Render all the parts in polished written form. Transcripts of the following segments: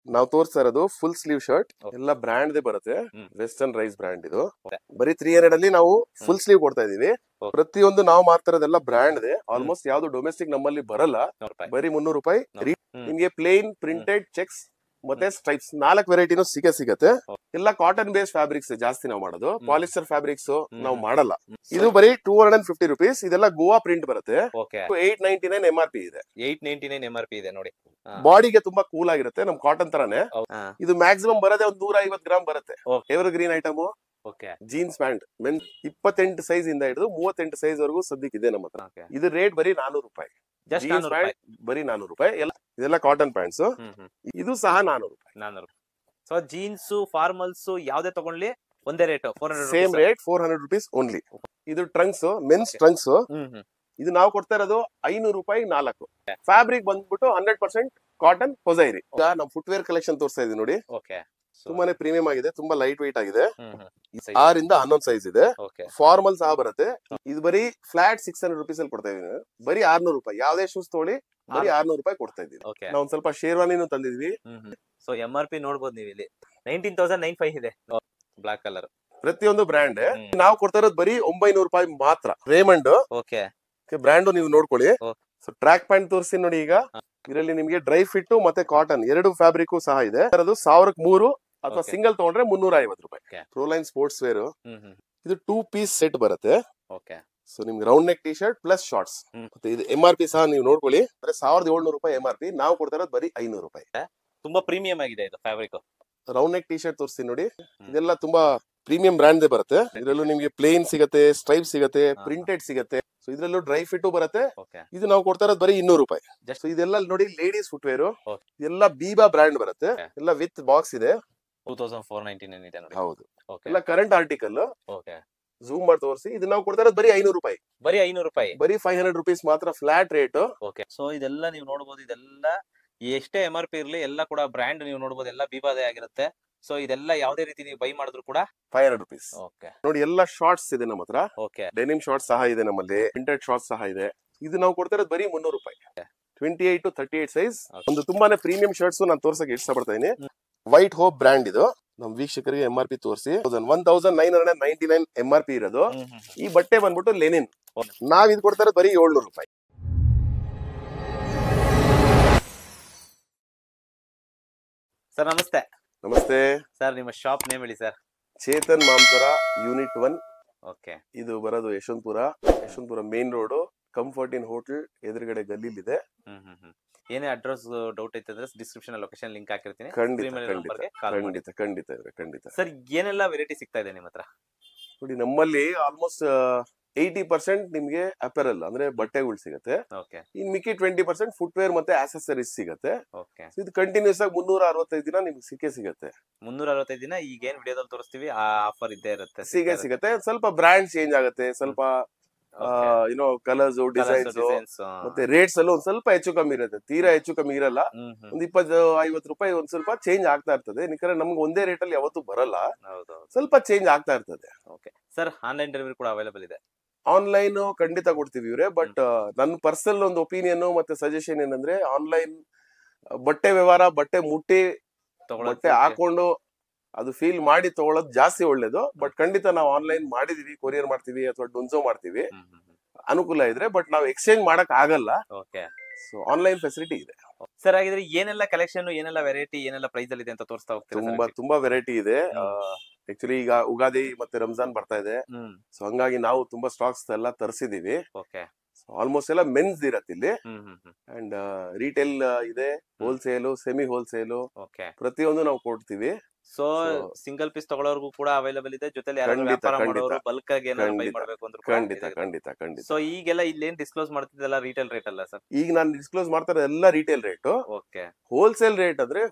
ನಾವು ತೋರಿಸ್ತಾ ಇರೋದು ಫುಲ್ ಸ್ಲೀವ್ ಶರ್ಟ್, ಎಲ್ಲ ಬ್ರಾಂಡ್ ದೇ ಬರುತ್ತೆ. ವೆಸ್ಟರ್ನ್ ರೈಸ್ ಬ್ರಾಂಡ್ ಇದು. ಬರೀ 300 ಅಲ್ಲಿ ನಾವು ಫುಲ್ ಸ್ಲೀವ್ ಕೊಡ್ತಾ ಇದೀವಿ. ಪ್ರತಿಯೊಂದು ನಾವು ಮಾಡ್ತಾ ಇರೋದೆಲ್ಲ ಬ್ರಾಂಡ್ ದೇ. ಆಲ್ಮೋಸ್ಟ್ ಯಾವ್ದು ಡೊಮೆಸ್ಟಿಕ್ ನಮ್ಮಲ್ಲಿ ಬರಲ್ಲ. ಬರೀ 300 ರೂಪಾಯಿ. ನಿಮ್ಗೆ ಪ್ಲೇನ್, ಪ್ರಿಂಟೆಡ್, ಚೆಕ್ಸ್ ಮತ್ತೆ ಸ್ಟ್ರೈಪ್ಸ್ 4 ವೆರೈಟಿನೂ ಸಿಗತ್ತೆ. ಎಲ್ಲ ಕಾಟನ್ ಬೇಸ್ಡ್ ಫ್ಯಾಬ್ರಿಕ್ಸ್ ಜಾಸ್ತಿ ನಾವು ಮಾಡೋದು. ಪಾಲಿಸ್ಟರ್ ಫ್ಯಾಬ್ರಿಕ್ಸ್ ನಾವು ಮಾಡಲ್ಲ. ಇದು ಬರೀ 250 rupees. ಇದೆಲ್ಲ ಗೋವಾ ಪ್ರಿಂಟ್ ಬರುತ್ತೆ. 899 MRP ಇದೆ. 899 MRP ಇದೆ ನೋಡಿ. ಬಾಡಿಗೆ ತುಂಬಾ ಕೂಲ್ ಆಗಿರುತ್ತೆ. ನಮ್ ಕಾಟನ್ ತರಾನೇ. ಇದು ಮ್ಯಾಕ್ಸಿಮಮ್ ಬರೋದೇ ಒಂದು 150 ಗ್ರಾಮ್ ಬರುತ್ತೆ. Ever green item. Jeans pant men 28 size ಇಂದ ಹಿಡಿದು 38 ಸೈಜ್ ವರೆಗೂ ಸದ್ಯಕ್ಕೆ ಇದೆ ನಮ್ಮ ಹತ್ರ. ಇದು ರೇಟ್ ಬರೀ 400 ರೂಪಾಯಿ. ಜೀನ್ಸ್ ಪ್ಯಾಂಟ್ ಬರೀ 400 ರೂಪಾಯಿ. ಇದೆಲ್ಲ ಕಾಟನ್ ಪ್ಯಾಂಟ್ಸ್. ಇದು ಸಹ 400 ರೂಪಾಯಿ. ಸೊ ಜೀನ್ಸ್, ಫಾರ್ಮಲ್ಸ್ ಯಾವ್ದೇ ತಗೊಂಡ್ಲಿ ಒಂದೇ rate, same rate 400 rupees only. ಇದು ಟ್ರಂಕ್ಸ್, ಮೆನ್ಸ್ ಟ್ರಂಕ್ಸ್. ಇದು ನಾವು ಕೊಡ್ತಾ ಇರೋದು 500 ರೂಪಾಯಿ 4. ಫ್ಯಾಬ್ರಿಕ್ ಬಂದ್ಬಿಟ್ಟು 100% ಕಾಟನ್ ಹೊಸೈರಿ. ಈಗ ನಾವು ಫುಟ್ವೇರ್ ಕಲೆಕ್ಷನ್ ತೋರಿಸ್ತಾ ಇದೀವಿ ನೋಡಿ. ತುಂಬಾನೇ ಪ್ರೀಮಿಯಂ ಆಗಿದೆ, ತುಂಬಾ ಲೈಟ್ ವೆಯ್ಟ್ ಆಗಿದೆ. 6 ಇಂದ 11 ಸೈಜ್ ಇದೆ. ಫಾರ್ಮಲ್ ಸಹ ಬರುತ್ತೆ. ಇದು ಬರೀ ಫ್ಲಾಟ್ 600 rupees ಅಲ್ಲಿ ಕೊಡ್ತಾ ಇದೀವಿ. ಬರೀ 600 ರೂಪಾಯಿ. ಯಾವ್ದೇ ಶೂಸ್ ತಗೊಳ್ಳಿ ಬರೀ 600 ರೂಪಾಯಿ ಕೊಡ್ತಾ ಇದೀವಿ. ನಾವು ಒಂದ್ ಸ್ವಲ್ಪ ಶೇರ್ವಾನಿನೂ ತಂದಿದ್ವಿ. ಸೊ MRP ನೋಡ್ಬೋದು ನೀವು ಇಲ್ಲಿ 19,995 ಇದೆ. ಬ್ಲಾಕ್ ಕಲರ್ ಪ್ರತಿಯೊಂದು ಬ್ರ್ಯಾಂಡ್. ನಾವು ಕೊಡ್ತಾ ಇರೋದು ಬರೀ 900 ರೂಪಾಯಿ ಮಾತ್ರ. ರೇಮಂಡ್ ಬ್ರ್ಯಾಂಡ್ ನೀವು ನೋಡ್ಕೊಳ್ಳಿ. ಸೊ ಟ್ರ್ಯಾಕ್ ಪ್ಯಾಂಟ್ ತೋರಿಸ್ತೀನಿ ನೋಡಿ. ಈಗ ಇದರಲ್ಲಿ ನಿಮ್ಗೆ ಡ್ರೈ ಫಿಟ್ ಮತ್ತೆ ಕಾಟನ್ 2 ಫ್ಯಾಬ್ರಿಕ್ ಸಹ ಇದೆ. ಅದು 1000 ಅಥವಾ ಸಿಂಗಲ್ ತಗೊಂಡ್ರೆ 350 ರೂಪಾಯಿ. ಪ್ರೋಲೈನ್ ಸ್ಪೋರ್ಟ್ಸ್ ವೇರ್. ಇದು 2 ಪೀಸ್ ಸೆಟ್ ಬರುತ್ತೆ. ಸೊ ನಿಮ್ಗೆ round neck T shirt plus shorts. ಮತ್ತೆ ಇದು MRP ಸಹ ನೀವು ನೋಡ್ಕೊಳ್ಳಿ. 1700 ರೂಪಾಯಿ MRP. ನಾವು ಕೊಡ್ತಾ ಇರೋದು ಬರೀ 500 ರೂಪಾಯಿ. ತುಂಬಾ ಪ್ರೀಮಿಯಂ ಆಗಿದೆ ಇದು fabric. Round neck T shirt ತೋರಿಸ್ತೀನಿ ನೋಡಿ. ಇದೆಲ್ಲ ತುಂಬಾ ಪ್ರೀಮಿಯಂ ಬ್ರ್ಯಾಂಡ್ ಬರುತ್ತೆ. ಇದರಲ್ಲೂ ನಿಮ್ಗೆ ಪ್ಲೇನ್ ಸಿಗತ್ತೆ, ಸ್ಟ್ರೈಪ್ ಸಿಗತ್ತೆ, ಪ್ರಿಂಟೆಡ್ ಸಿಗತ್ತೆ. ಸೊ ಇದರಲ್ಲೂ ಡ್ರೈ ಫಿಟ್ ಬರುತ್ತೆ. ಇದು ನಾವು ಕೊಡ್ತಾ ಇರೋದು ಬರೀ 200 ರೂಪಾಯಿ. ಸೊ ಇದೆಲ್ಲ ನೋಡಿ ಲೇಡೀಸ್ ಫುಟ್ವೇರ್. ಇದೆಲ್ಲ ಬೀಬಾ ಬ್ರ್ಯಾಂಡ್ ಬರುತ್ತೆ. ಎಲ್ಲ ವಿತ್ ಬಾಕ್ಸ್ ಇದೆ. 2499 ಇದೆ ನೋಡಿ. ಹೌದು, ಎಲ್ಲ ಕರೆಂಟ್ ಆರ್ಟಿಕಲ್. ಝೂಮ್ ಮಾಡಿ ತೋರಿಸಿ. ಇದು ನಾವು ಕೊಡ್ತಾ ಇರೋದು ಬರೀ 500 ರೂಪಾಯಿ. ಬರೀ 500 ರೂಪಾಯಿ. ಬರೀ 500 rupees ಮಾತ್ರ ಫ್ಲಾಟ್ ರೇಟ್. ಸೊ ಇದೆಲ್ಲ ನೀವು ನೋಡಬಹುದು. ಇದೆಲ್ಲ ಎಷ್ಟೇ MRP ಇರ್ಲಿ ಎಲ್ಲ ಕೂಡ ಬ್ರ್ಯಾಂಡ್ ನೀವು ನೋಡಬಹುದು. ಎಲ್ಲ ಬೀಬಾದೇ ಆಗಿರುತ್ತೆ. ಸೊ ಇದೆಲ್ಲ ಯಾವ್ದೇ ರೀತಿ ನೀವು ಬೈ ಮಾಡಿದ್ರು ಕೂಡ 500 rupees. ನೋಡಿ ಎಲ್ಲ ಶಾರ್ಟ್ಸ್ ಇದೆ ನಮ್ಮ ಹತ್ರ. ಡೆನಿಮ್ ಶಾರ್ಟ್ಸ್ ಸಹ ಇದೆ ನಮ್ಮಲ್ಲಿ. ಪ್ರಿಂಟೆಡ್ ಶಾರ್ಟ್ಸ್ ಸಹ ಇದೆ. ಇದು ನಾವು ಕೊಡ್ತಾ ಇರೋದು ಬರೀ 300 ರೂಪಾಯಿ. 28 to 38 ಸೈಜ್. ಒಂದು ತುಂಬಾನೇ ಪ್ರೀಮಿಯಂ ಶರ್ಟ್ಸ್ ನಾನು ತೋರ್ಸಕ್ಕೆ ಇಷ್ಟಪಡ್ತಾ ಇದೀನಿ. ವೈಟ್ ಹೋಪ್ ಬ್ರ್ಯಾಂಡ್ ಇದು. ನಮ್ ವೀಕ್ಷಕರಿಗೆ MRP ತೋರಿಸಿ. 1999 MRP ಇರೋದು. ಈ ಬಟ್ಟೆ ಬಂದ್ಬಿಟ್ಟು ಲೆನಿನ್. ನಾವ್ ಇದು ಕೊಡ್ತಾ ಇರೋದು ಬರೀ 700 ರೂಪಾಯಿ. ಸರ್ ನಮಸ್ತೆ. ನಮಸ್ತೆ ಸರ್, ನಿಮ್ಮ ಶಾಪ್ ನೇಮ್ ಹೇಳಿ ಸರ್. ಚೇತನ್ ಮಾಮ್ತರ ಯೂನಿಟ್ 1. ಇದು ಬರೋದು Yeshwanthpur main road, comfort inn hotel ಎದುರುಗಡೆ ಗಲ್ಲಿಲಿದೆ. ಏನೇ ಅಡ್ರೆಸ್ ಡೌಟ್ ಐತಂದ್ರೆ ಡಿಸ್ಕ್ರಿಪ್ಷನ್ ಲೊಕೇಶನ್ ಲಿಂಕ್ ಹಾಕಿರ್ತೀನಿ. ಖಂಡಿತ. ಸರ್ ಏನೆಲ್ಲ ವೆರೈಟಿ ಸಿಗ್ತಾ ಇದೆ ನಿಮ್ಮ ಹತ್ರ? ನೋಡಿ, ನಮ್ಮಲ್ಲಿ ಆಲ್ಮೋಸ್ಟ್ 80% ನಿಮ್ಗೆ ಅಪೆರಲ್ ಅಂದ್ರೆ ಬಟ್ಟೆಗಳು ಸಿಗತ್ತೆ. ಇನ್ ಮಿಕ್ಕಿ 20% ಫುಟ್ವೇರ್ ಮತ್ತೆ ಆಕ್ಸೆಸರೀಸ್ ಸಿಗತ್ತೆ. ಇದು ಕಂಟಿನ್ಯೂಸ್ ಆಗಿ 365 ದಿನ ನಿಮ್ಗೆ ಸಿಗತ್ತೆ. 365 ದಿನ ಈಗ ಏನ್ ವಿಡಿಯೋದಲ್ಲಿ ತೋರಿಸ್ತೀವಿ ಆ ಆಫರ್ ಇದ್ದೇ ಇರುತ್ತೆ. ಸಿಗತ್ತೆ. ಸ್ವಲ್ಪ ಬ್ರ್ಯಾಂಡ್ ಚೇಂಜ್ ಆಗುತ್ತೆ, ಸ್ವಲ್ಪ ಕಲರ್ಸ್, ಡಿಸೈನ್ಸ್ ಮತ್ತೆ ರೇಟ್ಸ್ ಅಲ್ಲೂ ಒಂದ್ ಸ್ವಲ್ಪ ಹೆಚ್ಚು ಕಮ್ಮಿ ಇರುತ್ತೆ. ತೀರಾ ಹೆಚ್ಚು ಕಮ್ಮಿ ಇರಲ್ಲ. ಒಂದ್ 20-50 ರೂಪಾಯಿ ಒಂದ್ ಸ್ವಲ್ಪ ಚೇಂಜ್ ಆಗ್ತಾ ಇರ್ತದೆ. ಯಾಕಂದ್ರೆ ನಮ್ಗೆ ಒಂದೇ ರೇಟ್ ಅಲ್ಲಿ ಯಾವತ್ತೂ ಬರಲ್ಲ. ಸ್ವಲ್ಪ ಚೇಂಜ್ ಆಗ್ತಾ ಇರ್ತದೆ. ಸರ್, ಆನ್ಲೈನ್ ಡೆಲಿವರಿ ಕೂಡ ಅವೈಲೇಬಲ್ ಇದೆ. ಆನ್ಲೈನ್ ಖಂಡಿತ ಕೊಡ್ತೀವಿ ಇವ್ರೆ. ಬಟ್ ನನ್ನ ಪರ್ಸನಲ್ ಒಂದು ಒಪಿನಿಯನ್ ಮತ್ತೆ ಸಜೆಷನ್ ಏನಂದ್ರೆ, ಆನ್ಲೈನ್ ಬಟ್ಟೆ ವ್ಯವಹಾರ, ಬಟ್ಟೆ ಮುಟ್ಟಿ ಬಟ್ಟೆ ಹಾಕೊಂಡು ಅದು ಫೀಲ್ ಮಾಡಿ ತಗೊಳ್ಳೋದು ಜಾಸ್ತಿ ಒಳ್ಳೇದು. ಬಟ್ ಖಂಡಿತ ನಾವು ಆನ್ಲೈನ್ ಮಾಡಿದೀವಿ, ಕೊರಿಯರ್ ಮಾಡ್ತೀವಿ ಅಥವಾ ಡೊನ್ಸೋ ಮಾಡ್ತೀವಿ ಅನುಕೂಲ ಇದ್ರೆ. ಬಟ್ ನಾವು ಎಕ್ಸ್ಚೇಂಜ್ ಮಾಡಕ್ ಆಗಲ್ಲ. ಸೊ ಆನ್ಲೈನ್ ಫೆಸಿಲಿಟಿ ಇದೆ. ಸರ್, ಹಾಗಿದ್ರೆ ಏನೆಲ್ಲ ಕಲೆಕ್ಷನ್, ಏನೆಲ್ಲ ವೆರೈಟಿ, ಏನೆಲ್ಲ ಪ್ರೈಸ್ ಅಲ್ಲಿ ಇದೆ ಅಂತ ತೋರಿಸ್ತಾ ಹೋಗ್ತೀರಾ? ತುಂಬಾ ವೆರೈಟಿ ಇದೆ. ಆಕ್ಚುಲಿ ಈಗ ಉಗಾದಿ ಮತ್ತೆ ರಂಜಾನ್ ಬರ್ತಾ ಇದೆ. ಸೊ ಹಂಗಾಗಿ ನಾವು ತುಂಬಾ ಸ್ಟಾಕ್ಸ್ ಎಲ್ಲ ತರಿಸಿದೀವಿ. ಆಲ್ಮೋಸ್ಟ್ ಎಲ್ಲ ಮೆನ್ಸ್ ಇರತ್ತೆ ಇಲ್ಲಿ. ಅಂಡ್ ರಿಟೇಲ್ ಇದೆ, ಹೋಲ್ಸೇಲ್, ಸೆಮಿ ಹೋಲ್ಸೇಲ್, ಪ್ರತಿಯೊಂದು ನಾವು ಕೊಡ್ತೀವಿ. ಸೊ ಸಿಂಗಲ್ ಪೀಸ್ ತಗೊಳ್ಳೋರ್ಗೂ ಕೂಡ ಅವೈಲೇಬಲ್ ಇದೆ. ಜೊತೆಲಿ ವ್ಯಾಪಾರ ಮಾಡೋರು ಬಲ್ಕ್ ಆಗಿ ಏನಾದ್ರು ಬೈ ಮಾಡಬೇಕು ಅಂದ್ರೆ ಖಂಡಿತ. ಸೊ ಈಗೆಲ್ಲ ಇಲ್ಲೇನ್ ಡಿಸ್ಕ್ಲೋಸ್ ಮಾಡ್ತಿದ್ದಲ್ಲ ರಿಟೇಲ್ ರೇಟ್ ಅಲ್ಲ ಸರ್? ಈಗ ನಾನು ಡಿಸ್ಕ್ಲೋಸ್ ಮಾಡ್ತಾರೆ ಎಲ್ಲ ರಿಟೇಲ್ ರೇಟ್. ಹೋಲ್ಸೇಲ್ ರೇಟ್ ಅಂದ್ರೆ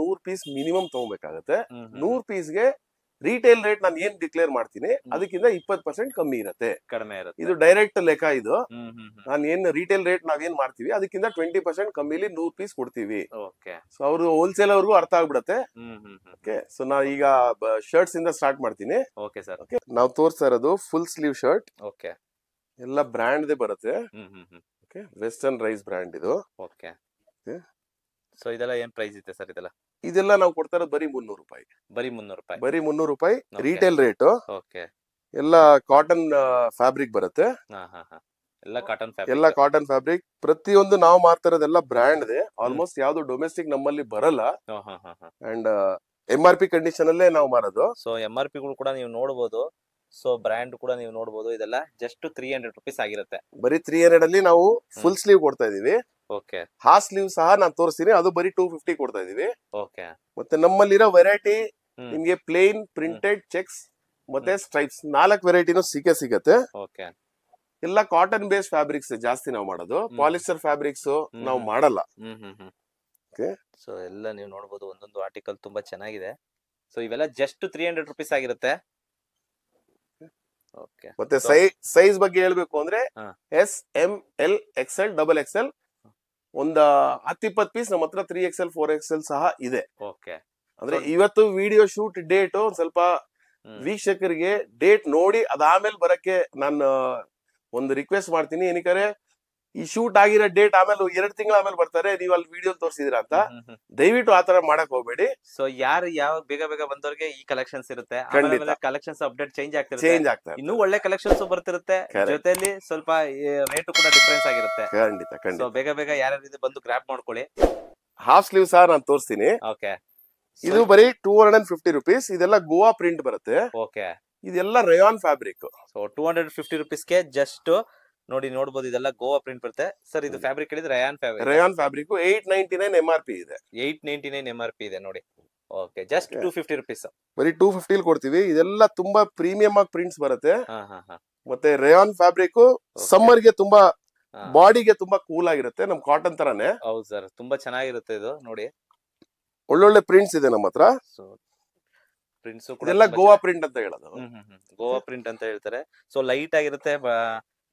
100 ಪೀಸ್ ಮಿನಿಮಮ್ ತಗೋಬೇಕಾಗತ್ತೆ. 100 ಪೀಸ್ಗೆ ರಿಟೇಲ್ ರೇಟ್ ನಾನು ಏನ್ ಡಿಕ್ಲೇರ್ ಮಾಡ್ತೀನಿ ಅದಕ್ಕಿಂತ 20% ಕಮ್ಮಿ ಇರುತ್ತೆ, ಕಡಿಮೆ ಇರುತ್ತೆ. ಇದು ಡೈರೆಕ್ಟ್ ಲೆಕ್ಕ. ಇದು ನಾನು ಏನ್ ರಿಟೇಲ್ ರೇಟ್ ನಾವೇನ್ ಮಾಡ್ತೀವಿ ಅದಕ್ಕಿಂತ 20% ಕಮ್ಮಿಲಿ 100 ಪೀಸ್ ಕೊಡ್ತೀವಿ. ಸೊ ಅವರು ಹೋಲ್ಸೇಲ್ ಅವ್ರಿಗೂ ಅರ್ಥ ಆಗ್ಬಿಡತ್ತೆ. ಸೊ ನಾ ಈಗ ಶರ್ಟ್ಸ್ ಇಂದ ಸ್ಟಾರ್ಟ್ ಮಾಡ್ತೀನಿ. ನಾವು ತೋರಿಸ್ತಾ ಇರೋದು ಫುಲ್ ಸ್ಲೀವ್ ಶರ್ಟ್. ಎಲ್ಲ ಬ್ರ್ಯಾಂಡ್ ದೇ ಬರುತ್ತೆ. ವೆಸ್ಟರ್ನ್ ರೈಸ್ ಬ್ರ್ಯಾಂಡ್ ಇದು. ಸೊ ಇದೆಲ್ಲ ಏನ್ ಪ್ರೈಸ್ ಇದೆ ಸರ್ ಇದೆಲ್ಲ? ಇದೆಲ್ಲ ನಾವು ಕೊಡ್ತಾ ಇರೋದು ಬರೀ 300 ರೂಪಾಯಿ. ಬರೀ 300 ರೂಪಾಯಿ. ಬರೀ 300 ರೂಪಾಯಿ Okay. Retail rate. ಓಕೆ. ಎಲ್ಲ ಕಾಟನ್ ಫ್ಯಾಬ್ರಿಕ್ ಬರುತ್ತೆ. ಎಲ್ಲ ಕಾಟನ್ ಎಲ್ಲ ಕಾಟನ್ ಫ್ಯಾಬ್ರಿಕ್. ಪ್ರತಿಯೊಂದು ನಾವು ಮಾರ್ತಾ ಇರೋದೆಲ್ಲ ಬ್ರ್ಯಾಂಡ್ ಇದೆ. ಆಲ್ಮೋಸ್ಟ್ ಯಾವ್ದು ಡೊಮೆಸ್ಟಿಕ್ ನಮ್ಮಲ್ಲಿ ಬರಲ್ಲ. ಅಂಡ್ MRP ಕಂಡೀಷನ್ ಅಲ್ಲೇ ನಾವು ಮಾರೋದು. ಸೊ MRP ಗಳು ಕೂಡ ನೀವು ನೋಡಬಹುದು. ಸೊ ಬ್ರ್ಯಾಂಡ್ ಕೂಡ ನೀವು ನೋಡಬಹುದು. ಇದೆಲ್ಲ ಜಸ್ಟ್ 300 ರೂಪೀಸ್ ಆಗಿರುತ್ತೆ. ಬರೀ 300 ಅಲ್ಲಿ ನಾವು ಫುಲ್ ಸ್ಲೀವ್ ಕೊಡ್ತಾ ಇದೀವಿ. ಓಕೆ. ಹಾಫ್ ಸ್ಲೀವ್ ಸಹ ನಾನು ತೋರಿಸ್ತೀನಿ, ಅದು ಬರೀ 250 ಕೊಡ್ತಾ ಇದೀವಿ. ಓಕೆ. ಮತ್ತೆ ನಮ್ಮಲ್ಲಿರೋ ವೆರೈಟಿ ನಿಮ್ಗೆ ಪ್ಲೇನ್, ಪ್ರಿಂಟೆಡ್, ಚೆಕ್ಸ್ ಮತ್ತೆ ಸ್ಟ್ರೈಪ್ಸ್ 4 ವೆರೈಟಿನೂ ಸಿಗತ್ತೆ. ಓಕೆ. ಎಲ್ಲ ಕಾಟನ್ ಬೇಸ್ಡ್ ಫ್ಯಾಬ್ರಿಕ್ಸ್ ಜಾಸ್ತಿ ನಾವು ಮಾಡೋದು. ಪಾಲಿಸ್ಟರ್ ಫ್ಯಾಬ್ರಿಕ್ಸ್ ನಾವು ಮಾಡಲ್ಲ. ಓಕೆ. ಸೊ ಎಲ್ಲ ನೀವು ನೋಡಬಹುದು, ಒಂದೊಂದು ಆರ್ಟಿಕಲ್ ತುಂಬಾ ಚೆನ್ನಾಗಿದೆ. ಸೊ ಇವೆಲ್ಲ ಜಸ್ಟ್ 300 ರೂಪೀಸ್ ಆಗಿರುತ್ತೆ. ಓಕೆ. ಮತ್ತೆ ಸೈಜ್ ಬಗ್ಗೆ ಹೇಳ್ಬೇಕು ಅಂದ್ರೆ S, M, L, XL, XXL ಒಂದ 10-20 ಪೀಸ್ ನಮ್ಮ ಹತ್ರ 3XL, 4XL ಸಹ ಇದೆ. ಓಕೆ. ಅಂದ್ರೆ ಇವತ್ತು ವಿಡಿಯೋ ಶೂಟ್ ಡೇಟ್ ಒಂದ್ ಸ್ವಲ್ಪ ವೀಕ್ಷಕರಿಗೆ ಡೇಟ್ ನೋಡಿ ಅದಾದ್ಮೇಲೆ ಬರಕ್ಕೆ ನಾನು ಒಂದು ರಿಕ್ವೆಸ್ಟ್ ಮಾಡ್ತೀನಿ. ಏನಕ್ಕೆ ಈ ಶೂಟ್ ಆಗಿರೋ ಡೇಟ್ ಆಮೇಲೆ 2 ತಿಂಗಳ ಆಮೇಲೆ ಬರ್ತಾರೆ, ನೀವು ಅಲ್ಲಿ ವಿಡಿಯೋ ತೋರಿಸಿದಿರಾ ಅಂತ. ದಯವಿಟ್ಟು ಆತರ ಮಾಡಕ್ ಹೋಗ್ಬೇಡಿ. ಸೊ ಯಾರು ಯಾವ ಬೇಗ ಬಂದವ್ರಿಗೆ ಈ ಕಲೆಕ್ಷನ್ಸ್ ಇರುತ್ತೆ. ಕಲೆಕ್ಷನ್ಸ್ ಅಪ್ಡೇಟ್ ಚೇಂಜ್ ಆಗ್ತಾರೆ. ಇನ್ನೂ ಒಳ್ಳೆ ಕಲೆಕ್ಷನ್ಸ್ ಬರ್ತಿರುತ್ತೆ. ಜೊತೆಲಿ ಸ್ವಲ್ಪ ರೇಟ್ ಕೂಡ ಡಿಫರೆನ್ಸ್ ಆಗಿರುತ್ತೆ. ಖಂಡಿತ. ಸೊ ಬೇಗ ಯಾರು ಬಂದು ಗ್ರಾಪ್ ಮಾಡ್ಕೊಳ್ಳಿ. ಹಾಫ್ ಸ್ಲೀವ್ ಸಹ ನಾನು ತೋರಿಸ್ತೀನಿ. ಓಕೆ. ಇದು ಬರೀ 250 ರೂಪೀಸ್. ಇದೆಲ್ಲ ಗೋವಾ ಪ್ರಿಂಟ್ ಬರುತ್ತೆ. ಓಕೆ. ಇದೆಲ್ಲ ರಯಾನ್ ಫ್ಯಾಬ್ರಿಕ್. ಸೊ 250 ರೂಪೀಸ್ಗೆ ಜಸ್ಟ್ ನೋಡಬಹುದು. ಇದೆಲ್ಲ ಗೋವಾ ಪ್ರಿಂಟ್ ಬರುತ್ತೆ ಸರ್. ಇದು ಫ್ಯಾಬ್ರಿಕ್ ಹೇಳಿದ್ರೆ ರಯಾನ್ ಫ್ಯಾಬ್ರಿಕ್. 899 MRP ಇದೆ. 899 MRP ಇದೆ ನೋಡಿ. ಓಕೆ. Just 250 rupees. ಬರೀ 250 ಕೊಡ್ತೀವಿ. ಇದೆಲ್ಲ ತುಂಬಾ ಪ್ರೀಮಿಯಂ ಆಗಿ ಪ್ರಿಂಟ್ಸ್ ಬರುತ್ತೆ. ಮತ್ತೆ ರಯಾನ್ ಫ್ಯಾಬ್ರಿಕ್ ಸಮ್ಮರ್ ಗೆ ತುಂಬಾ ಬಾಡಿಗೆ ತುಂಬಾ ಕೂಲ್ ಆಗಿರುತ್ತೆ. ನಮ್ ಕಾಟನ್ ತರಾನೇ. ಹೌದು ಸರ್, ತುಂಬಾ ಚೆನ್ನಾಗಿರುತ್ತೆ ಇದು ನೋಡಿ. ಒಳ್ಳೊಳ್ಳೆ ಪ್ರಿಂಟ್ಸ್ ಇದೆ ನಮ್ಮ ಹತ್ರ. ಪ್ರಿಂಟ್ಸ್ ಇದೆಲ್ಲ ಗೋವಾ ಪ್ರಿಂಟ್ ಅಂತ ಹೇಳೋದು. ಗೋವಾ ಪ್ರಿಂಟ್ ಅಂತ ಹೇಳ್ತಾರೆ. ಸೊ ಲೈಟ್ ಆಗಿರುತ್ತೆ.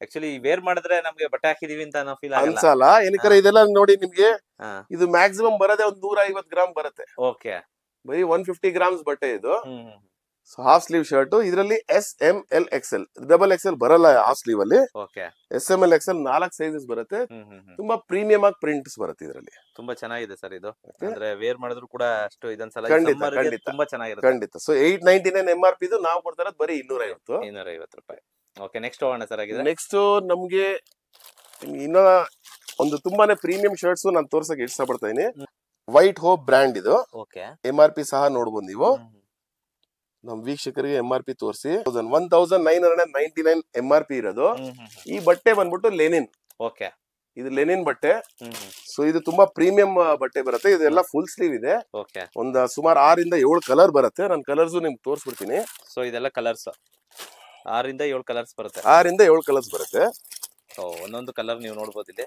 ಆಕ್ಚುಲಿ ವೇರ್ ಮಾಡಿದ್ರೆ ನಮ್ಗೆ ಬಟ್ಟೆ ಹಾಕಿದೀವಿ ಅಂತ ನಾವು ಫೀಲ್ ಅನ್ಸಲ್ಲ. ಏನಕ್ಕೆ ಇದೆಲ್ಲ ನೋಡಿ ನಿಮ್ಗೆ ಇದು ಮ್ಯಾಕ್ಸಿಮಮ್ ಬರೋದೇ ಒಂದು 150 ಗ್ರಾಮ್ ಬರುತ್ತೆ. ಓಕೆ. ಬರೀ 150 ಗ್ರಾಮ್ಸ್ ಬಟ್ಟೆ ಇದು. Half sleeve shirt. ಇದರಲ್ಲಿ S, M, L, XL, XXL ಬರಲ್ಲ ಹಾಫ್ ಸ್ಲೀವ್ ಅಲ್ಲಿ. Okay. S, M, L, XL 4 sizes ಬರುತ್ತೆ. ತುಂಬಾ ಪ್ರೀಮಿಯಂ ಆಗಿ ಪ್ರಿಂಟ್ಸ್ ಬರುತ್ತೆ ಇದರಲ್ಲಿ. ತುಂಬಾ ಚೆನ್ನಾಗಿದೆ ಸರ್ ಇದು. ಅಂದ್ರೆ ವೇರ್ ಮಾಡಿದ್ರು ಕೂಡ ಅಷ್ಟು ಇದೊಂದ್ಸಲ ತುಂಬಾ ಚೆನ್ನಾಗಿರುತ್ತೆ. ಖಂಡಿತ. ಸೊ 899 MRP ಇದು. ನಾವು ಕೊಡ್ತಾ ಇರೋದು ಬರೀ 250 ರೂಪಾಯಿ. ಓಕೆ. ನೆಕ್ಸ್ಟ್ ಹೋಗೋಣ ಸರ್. ಆಗಿದೆ ನೆಕ್ಸ್ಟ್ ನಮ್ಗೆ ಇನ್ನ ಒಂದು ತುಂಬಾನೇ ಪ್ರೀಮಿಯಂ ಶರ್ಟ್ಸ್ ನಾನು ತೋರ್ಸಕ್ಕೆ ಇಷ್ಟಪಡ್ತಾ ಇದೀನಿ. ವೈಟ್ ಹೋಪ್ ಬ್ರ್ಯಾಂಡ್ ಇದು. ಓಕೆ. MRP ಸಹ ನೋಡ್ಬೋದು ನೀವು. ನಮ್ ವೀಕ್ಷಕರಿಗೆ MRP ತೋರಿಸಿ 1999 MRP ಇರೋದು. ಈ ಬಟ್ಟೆ ಬಂದ್ಬಿಟ್ಟು ಲೆನಿನ್. ಓಕೆ. ಇದು ಲೆನಿನ್ ಬಟ್ಟೆ. ಸೊ ಇದು ತುಂಬಾ ಪ್ರೀಮಿಯಂ ಬಟ್ಟೆ ಬರುತ್ತೆ. ಇದೆಲ್ಲ ಫುಲ್ ಸ್ಲೀವ್ ಇದೆ. ಓಕೆ. ಒಂದ್ ಸುಮಾರು 6 ಇಂದ 7 ಕಲರ್ ಬರುತ್ತೆ. ನಾನು ಕಲರ್ಸ್ ನಿಮ್ಗೆ ತೋರಿಸ್ಬಿಡ್ತೀನಿ. ಸೊ ಇದೆಲ್ಲ ಕಲರ್ಸ್ 6 ಇಂದ 7 ಕಲರ್ಸ್ ಬರುತ್ತೆ. 6 ಇಂದ 7 ಕಲರ್ಸ್ ಬರುತ್ತೆ. ಸೊ ಒಂದೊಂದು ಕಲರ್ ನೀವು ನೋಡಬಹುದು ಇಲ್ಲಿ.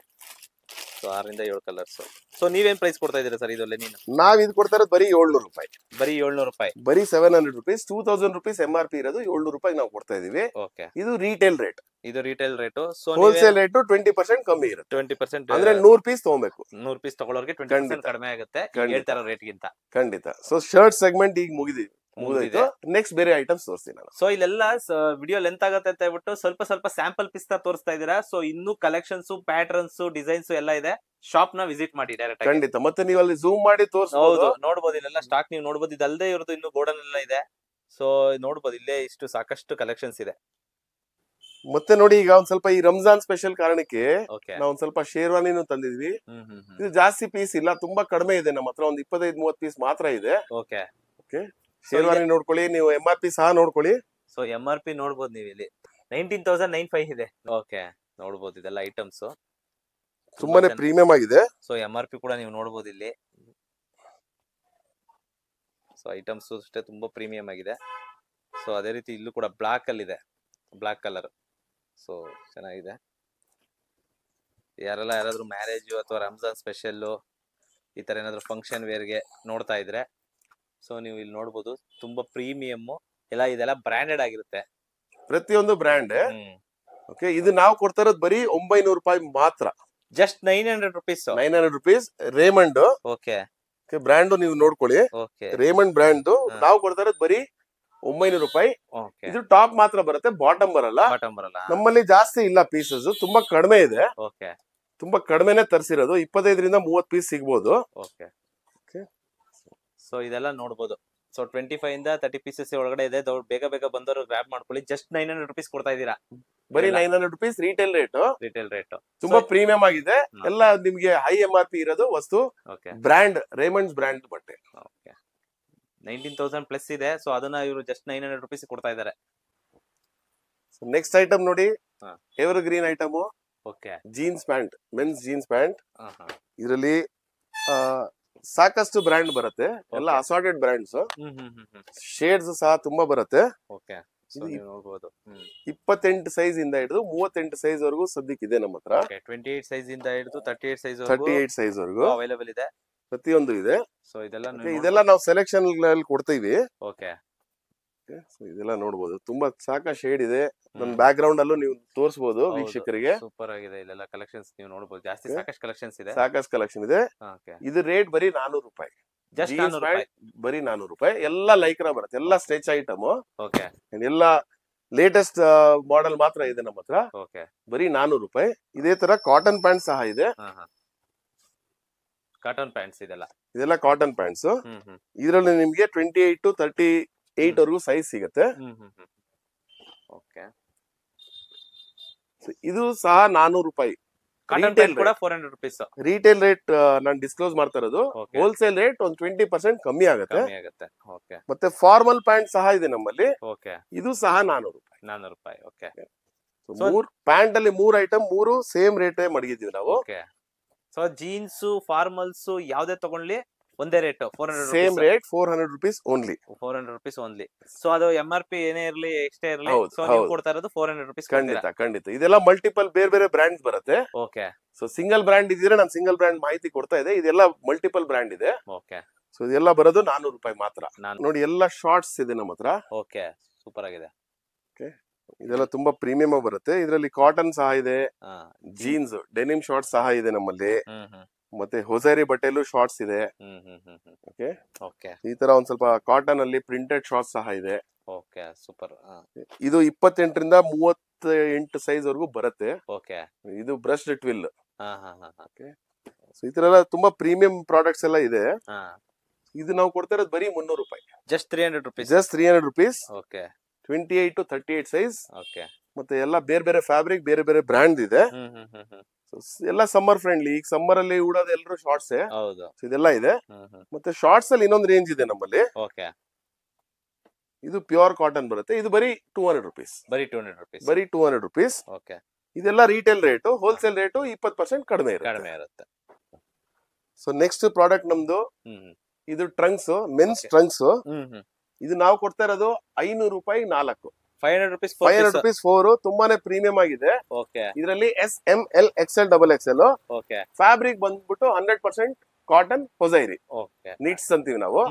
ಸೊ 6 ಇಂದ 7 ಕಲರ್ಸ್. ಸೊ ನೀವೇನ್ ಪ್ರೈಸ್ ಕೊಡ್ತಾ ಇದೀರಾ ಸರ್ ಇದು ಲೆನಿನ್? ನಾವ್ ಇದು ಕೊಡ್ತಾ ಇರೋದು ಬರೀ 700 ರೂಪಾಯಿ. ಬರೀ 700 ರೂಪಾಯಿ. ಬರೀ 700 ರೂಪೀಸ್. 2000 ರೂಪೀಸ್ MRP ಇರೋದು 700 ರೂಪಾಯಿ ನಾವು ಕೊಡ್ತಾ ಇದೀವಿ. ಓಕೆ. ಇದು ರಿಟೇಲ್ ರೇಟ್. ಇದು retail rate. So wholesale rate 20% ಕಮ್ಮಿ ಇರುತ್ತೆ. 20% ಅಂದ್ರೆ 100 ಪೀಸ್ ತಗೋಬೇಕು. 100 ಪೀಸ್ ತಗೊಳ್ಳೋರಿಗೆ 20% ಕಡಿಮೆ ಆಗುತ್ತೆ ಹೇಳ್ತಾರ ರೇಟ್ ಗಿಂತ. ಖಂಡಿತ. ಸೊ ಶರ್ಟ್ ಸೆಗ್ಮೆಂಟ್ ಈಗ ಮುಗಿದಿದೆ. ನೆಕ್ಸ್ಟ್ ಬೇರೆ ಐಟಮ್ಸ್ ತೋರಿಸ್ತೀನಿ ನಾನು. ಸೊ ಇಲ್ಲೆಲ್ಲ ವಿಡಿಯೋ ಲೆಂತ್ ಆಗುತ್ತೆ ಅಂತ ಹೇಳ್ಬಿಟ್ಟು ಸ್ವಲ್ಪ ಸ್ಯಾಂಪಲ್ ಪೀಸ್ ತೋರಿಸ್ತಾ ಇದೀರಾ. ಸೊ ಇನ್ನು ಕಲೆಕ್ಷನ್ಸ್, ಪ್ಯಾಟರ್ನ್ಸ್, ಡಿಸೈನ್ಸ್ ಎಲ್ಲ ಇದೆ. ಶಾಪ್ ನ ವಿಸಿಟ್ ಮಾಡಿ ಡೈರೆಕ್ಟ್. ಖಂಡಿತ. ಮತ್ತೆ ನೀವು ಅಲ್ಲಿ ಝೂಮ್ ಮಾಡಿ ತೋರಿಸಬಹುದು. ನೋಡಬಹುದು ಇಲ್ಲೆಲ್ಲ ಸ್ಟಾಕ್ ನೀವು ನೋಡಬಹುದು. ಇದಲ್ಲದೆ ಇರೋದು ಇನ್ನು ಗೋಡನ್ ಎಲ್ಲ ಇದೆ. ಸೊ ನೋಡಬಹುದು ಇಲ್ಲೇ ಇಷ್ಟು ಸಾಕಷ್ಟು ಕಲೆಕ್ಷನ್ಸ್ ಇದೆ. ಮತ್ತೆ ನೋಡಿ ಈಗ ಒಂದ್ ಸ್ವಲ್ಪ ಈ ರಂಜಾನ್ ಸ್ಪೆಷಲ್ ಕಾರಣಕ್ಕೆ ನಾವು ಒಂದ್ ಸ್ವಲ್ಪ ಶೇರ್ವಾನಿನೂ ತಂದಿದ್ವಿ. ಇದು ಜಾಸ್ತಿ ಪೀಸ್ ಇಲ್ಲ, ತುಂಬಾ ಕಡಿಮೆ ಇದೆ ನಮ್ಮ ಹತ್ರ. ಒಂದ್ 25-30 ಪೀಸ್ ಮಾತ್ರ ಇದೆ. ಓಕೆ. ಶೇರ್ವಾನಿ ನೋಡ್ಕೊಳ್ಳಿ ನೀವು. MRP ಸಹ ನೋಡ್ಕೊಳ್ಳಿ. ಸೊ MRP ನೋಡ್ಬೋದು ನೀವು ಇಲ್ಲಿ 19,905 ಇದೆ. ಓಕೆ. ನೋಡ್ಬೋದು ಇದೆಲ್ಲ ಐಟಮ್ಸ್ ತುಂಬಾನೇ ಪ್ರೀಮಿಯಂ ಆಗಿದೆ. ಸೊ MRP ಕೂಡ ನೀವು ನೋಡ್ಬೋದು ಇಲ್ಲಿ. ಸೊ ಐಟಮ್ಸ್ ಅಷ್ಟೇ ತುಂಬಾ ಪ್ರೀಮಿಯಂ ಆಗಿದೆ. ಸೊ ಅದೇ ರೀತಿ ಇಲ್ಲೂ ಕೂಡ ಬ್ಲಾಕ್ ಅಲ್ಲಿ ಇದೆ, ಬ್ಲಾಕ್ ಕಲರ್. ಸೊ ಚೆನ್ನಾಗಿದೆ. ಯಾರಾದ್ರೂ ಮ್ಯಾರೇಜ್ ಅಥವಾ ರಂಜಾನ್ ಸ್ಪೆಷಲ್ ಈ ತರ ಏನಾದ್ರು ಫಂಕ್ಷನ್ ವೇರ್ಗೆ ನೋಡ್ತಾ ಇದ್ರೆ ಸೊ ನೀವು ಇಲ್ಲಿ ನೋಡ್ಬೋದು. ತುಂಬಾ ಪ್ರೀಮಿಯಂ ಎಲ್ಲ. ಇದೆಲ್ಲ ಬ್ರಾಂಡೆಡ್ ಆಗಿರುತ್ತೆ. ಪ್ರತಿಯೊಂದು ಬ್ರ್ಯಾಂಡ್. ಓಕೆ. ಇದು ನಾವು ಕೊಡ್ತಾ ಇರೋದು ಬರೀ 900 ರೂಪಾಯಿ ಮಾತ್ರ. Just 900 rupees. 900 rupees. Raymond. Okay. Brand ನೀವು ನೋಡ್ಕೊಳ್ಳಿ. ರೇಮಂಡ್ ಬ್ರ್ಯಾಂಡ್ ನಾವು ಕೊಡ್ತಾ ಇರೋದು ಬರೀ 900 ರೂಪಾಯಿ. ಇದು ಟಾಪ್ ಮಾತ್ರ ಬರುತ್ತೆ, ಬಾಟಮ್ ಬರಲ್ಲ. ಬಾಟಮ್ ಬರಲ್ಲ. ನಮ್ಮಲ್ಲಿ ಜಾಸ್ತಿ ಇಲ್ಲ ಪೀಸಸ್, ತುಂಬಾ ಕಡಿಮೆ ಇದೆ. ಓಕೆ. ತುಂಬಾ ಕಡಿಮೆನೆ ತರಿಸಿರೋದು, 25ರಿಂದ 30 ಪೀಸ್ ಸಿಗ್ಬೋದು. ಓಕೆ. ಸೊ ಇದೆಲ್ಲ ನೋಡ್ಬೋದು. ಸೊ 25 ಇಂದ 30 ಪೀಸಸ್ ಒಳಗಡೆ ಇದೆ. ಬೇಗ ಬೇಗ ಬಂದವರು ಗ್ರಾಬ್ ಮಾಡ್ಕೊಳ್ಳಿ. ಜಸ್ಟ್ 900 rupees ಕೊಡ್ತಾ ಇದ್ದೀರಾ. ಬರೀ 900 rupees retail rate. Retail rate ತುಂಬಾ ಪ್ರೀಮಿಯಂ ಆಗಿದೆ. ಎಲ್ಲ ನಿಮ್ಗೆ ಹೈ MRP ಇರೋದು ವಸ್ತು. ಬ್ರ್ಯಾಂಡ್ ರೇಮಂಡ್ಸ್ ಬ್ರ್ಯಾಂಡ್ ಬಟ್ಟೆ. ಓಕೆ. 19,000 ಪ್ಲಸ್ ಇದೆ. ಸೊ ಅದನ್ನ ಇವರು ಜಸ್ಟ್ 900 rupees ಕೊಡ್ತಾ ಇದ್ದಾರೆ. ನೆಕ್ಸ್ಟ್ ಐಟಮ್ ನೋಡಿ, ever green item. Okay. Jeans pant, men's jeans pant. ಇದರಲ್ಲಿ ಸಾಕಷ್ಟು ಬ್ರ್ಯಾಂಡ್ ಬರುತ್ತೆ, ಎಲ್ಲ ಅಸಾರ್ಟೆಡ್ ಬ್ರ್ಯಾಂಡ್ಸ್. ಶೇಡ್ಸ್ ಸಹ ತುಂಬಾ ಬರುತ್ತೆ. ಓಕೆ. 28 ಸೈಜ್ ಇಂದ ಹಿಡಿದು 38 ಸೈಜ್ ವರೆಗೂ ಸದ್ಯಕ್ಕಿದೆ ನಮ್ಮ ಹತ್ರ. 28 ಸೈಜ್ ಇಂದ ಹಿಡಿದು 38 ಸೈಜ್ ವರೆಗೂ ಅವೈಲೇಬಲ್ ಇದೆ. ಪ್ರತಿಯೊಂದು ಇದೆ. ಸೊ ಇದೆಲ್ಲ ಇದೆಲ್ಲ ನಾವು ಸೆಲೆಕ್ಷನ್ ಗಳಲ್ಲಿ ಕೊಡ್ತೀವಿ. ಓಕೆ. ಇದೆಲ್ಲ ನೋಡಬಹುದು, ತುಂಬಾ ಸಾಕ ಶೇಡ್ ಇದೆ. ನನ್ನ ಬ್ಯಾಕ್ ಗ್ರೌಂಡ್ ಅಲ್ಲೂ ನೀವು ತೋರಿಸಬಹುದು ವೀಕ್ಷಕರಿಗೆ. ಸೂಪರ್ ಆಗಿದೆ. ಇಲ್ಲೆಲ್ಲ ಕಲೆಕ್ಷನ್ಸ್ ನೀವು ನೋಡಬಹುದು. ಜಾಸ್ತಿ ಸಾಕಷ್ಟು ಕಲೆಕ್ಷನ್ಸ್ ಇದೆ. ಸಾಕಷ್ಟು ಕಲೆಕ್ಷನ್ ಇದೆ. ಇದು ರೇಟ್ ಬರೀ 400 ರೂಪಾಯಿ. ಜಸ್ಟ್ 400 ರೂಪಾಯಿ. ಬರೀ 400 ರೂಪಾಯಿ. ಎಲ್ಲ ಲೈಕ್ರಾ ಬರುತ್ತೆ, ಎಲ್ಲ ಸ್ಟ್ರೆಚ್ ಐಟಮ್. ಓಕೆ. ಎಲ್ಲ ಲೇಟೆಸ್ಟ್ ಮಾಡೆಲ್ ಮಾತ್ರ ಇದೆ ನಮ್ಮ ಹತ್ರ. ಓಕೆ. ಬರೀ 400 ರೂಪಾಯಿ. ಇದೇ ತರ ಕಾಟನ್ ಪ್ಯಾಂಟ್ ಸಹ ಇದೆ. ಕಾಟನ್ ಪ್ಯಾಂಟ್ಸ್ ಇದೆಲ್ಲ ಕಾಟನ್ ಪ್ಯಾಂಟ್ಸ್. ಇದರಲ್ಲಿ ನಿಮ್ಗೆ 28 to 38 ವರೆಗೂ ಸೈಜ್ ಸಿಗುತ್ತೆ. ಓಕೆ. ಇದು ಸಹ 400 ರೂಪಾಯಿ. ಕಾಟನ್ ಪ್ಯಾಂಟ್ ಕೂಡ 400 rupees. ರಿಟೇಲ್ ರೇಟ್ ನಾನು ಡಿಸ್ಕ್ಲೋಸ್ ಮಾಡ್ತಾ ಇರೋದು. ಹೋಲ್ಸೇಲ್ ರೇಟ್ ಒಂದು 20% ಕಮ್ಮಿ ಆಗುತ್ತೆ. ಓಕೆ. ಮತ್ತೆ ಫಾರ್ಮಲ್ ಪ್ಯಾಂಟ್ ಸಹ ಇದೆ ನಮ್ಮಲ್ಲಿ. ಓಕೆ. ಇದು ಸಹ 400 ರೂಪಾಯಿ. 400 ರೂಪಾಯಿ. ಓಕೆ. ಮೂರ್ ಪ್ಯಾಂಟ್ ಅಲ್ಲಿ 3 ಐಟಮ್ 3 ಸೇಮ್ ರೇಟ್ ಮಡಗಿದ್ದೀವಿ ನಾವು. ಓಕೆ. ಸೊ ಜೀನ್ಸ್ ಫಾರ್ಮಲ್ಸ್ ಯಾವ್ದೇ ತಗೊಳ್ಳಿ ಒಂದೇ rate 400 same rate 400 rupees only. 400 rupees only. So ಅದು MRP ಏನೇ ಇರಲಿ ಎಕ್ಸ್ಟ್ರಾ ಇರಲಿ, ಸೊ ನೀವು ಕೊಡ್ತಾ ಇರೋದು 400 rupees. ಖಂಡಿತ. ಇದೆಲ್ಲ ಮಲ್ಟಿಪಲ್ ಬೇರೆ ಬೇರೆ ಬ್ರ್ಯಾಂಡ್ಸ್ ಬರುತ್ತೆ. ಓಕೆ. ಸೊ ಸಿಂಗಲ್ ಬ್ರ್ಯಾಂಡ್ ಇದ್ರೆ ನಾನು ಸಿಂಗಲ್ ಬ್ರ್ಯಾಂಡ್ ಮಾಹಿತಿ ಕೊಡ್ತಾ ಇದೆ. ಇದೆಲ್ಲ ಮಲ್ಟಿಪಲ್ ಬ್ರ್ಯಾಂಡ್ ಇದೆ. ಓಕೆ. ಸೊ ಇದೆಲ್ಲ ಬರೋದು 400 ರೂಪಾಯಿ ಮಾತ್ರ. ನೋಡಿ ಎಲ್ಲ ಶಾರ್ಟ್ಸ್ ಇದೆ ನಮ್ಮ ಹತ್ರ. ಓಕೆ. ಸೂಪರ್ ಆಗಿದೆ. ಓಕೆ. ಇದೆಲ್ಲ ತುಂಬಾ ಪ್ರೀಮಿಯಂ ಬರುತ್ತೆ. ಇದರಲ್ಲಿ ಕಾಟನ್ ಸಹ ಇದೆ, ಜೀನ್ಸ್ ಡೆನಿಮ್ ಶಾರ್ಟ್ಸ್ ಸಹ ಇದೆ ನಮ್ಮಲ್ಲಿ. ಮತ್ತೆ ಹೊಸೇರಿ ಬಟ್ಟೆಲು ಶಾರ್ಟ್ಸ್ ಇದೆ. ಓಕೆ. ಓಕೆ. ಈ ತರ ಒಂದ್ ಸ್ವಲ್ಪ ಕಾಟನ್ ಅಲ್ಲಿ ಪ್ರಿಂಟೆಡ್ ಶಾರ್ಟ್ಸ್ ಸಹ ಇದೆ. ಓಕೆ. ಸೂಪರ್. ಇದು 28ರಿಂದ 38 ಸೈಜ್ ವರೆಗೂ ಬರುತ್ತೆ. ಓಕೆ. ಇದು ಬ್ರಷ್ ಟ್ವಿಲ್. ಓಕೆ. ಸೊ ಈ ತರ ಎಲ್ಲ ತುಂಬಾ ಪ್ರೀಮಿಯಂ ಪ್ರಾಡಕ್ಟ್ಸ್ ಎಲ್ಲ ಇದೆ. ಇದು ನಾವು ಕೊಡ್ತಾ ಇರೋದು ಬರೀ 300 ರೂಪಾಯಿ. Just 300 rupees. Just 300 rupees. Okay. 28 to 38 size. Okay. ಮತ್ತೆ ಎಲ್ಲ ಬೇರೆ ಬೇರೆ ಫ್ಯಾಬ್ರಿಕ್, ಬೇರೆ ಬೇರೆ ಬ್ರ್ಯಾಂಡ್ ಇದೆ. ಎಲ್ಲ ಸಮ್ಮರ್ ಫ್ರೆಂಡ್ಲಿ. ಈಗ ಸಮ್ಮರ್ ಅಲ್ಲಿ ಉಡೋದು ಎಲ್ಲರೂ ಶಾರ್ಟ್ಸ್. ಹೌದು. ಇದೆಲ್ಲ ಇದೆ. ಮತ್ತೆ ಶಾರ್ಟ್ಸ್ ಅಲ್ಲಿ ಇನ್ನೊಂದು ರೇಂಜ್ ಇದೆ ನಮ್ಮಲ್ಲಿ. ಓಕೆ. ಇದು ಪ್ಯೂರ್ ಕಾಟನ್ ಬರುತ್ತೆ. ಇದು ಬರೀ 200 rupees. ಬರೀ 200 rupees. ಬರೀ 200 rupees. ಓಕೆ. ಇದೆಲ್ಲ ರಿಟೇಲ್ ರೇಟ್. ಹೋಲ್ಸೇಲ್ ರೇಟ್ 20% ಕಡಿಮೆ ಇರುತ್ತೆ. ಸೊ ನೆಕ್ಸ್ಟ್ ಪ್ರಾಡಕ್ಟ್ ನಮ್ದು ಇದು ಟ್ರಂಕ್ಸ್, ಮೆನ್ಸ್ ಟ್ರಂಕ್ಸ್. ಇದು ನಾವು ಕೊಡ್ತಾ ಇರೋದು 500 ರೂಪಾಯಿ 4. 500 rupees. 500 rupees 4. ತುಂಬಾನೇ ಪ್ರೀಮಿಯಂ ಆಗಿದೆ. ಓಕೆ. ಇದರಲ್ಲಿ S, M, L, XL, XXL. Okay. Fabric ಬಂದ್ಬಿಟ್ಟು 100% ಕಾಟನ್ ಹೊಸೈರಿ. ಓಕೆ. ನೀಟ್ಸ್ ಅಂತೀವಿ ನಾವು.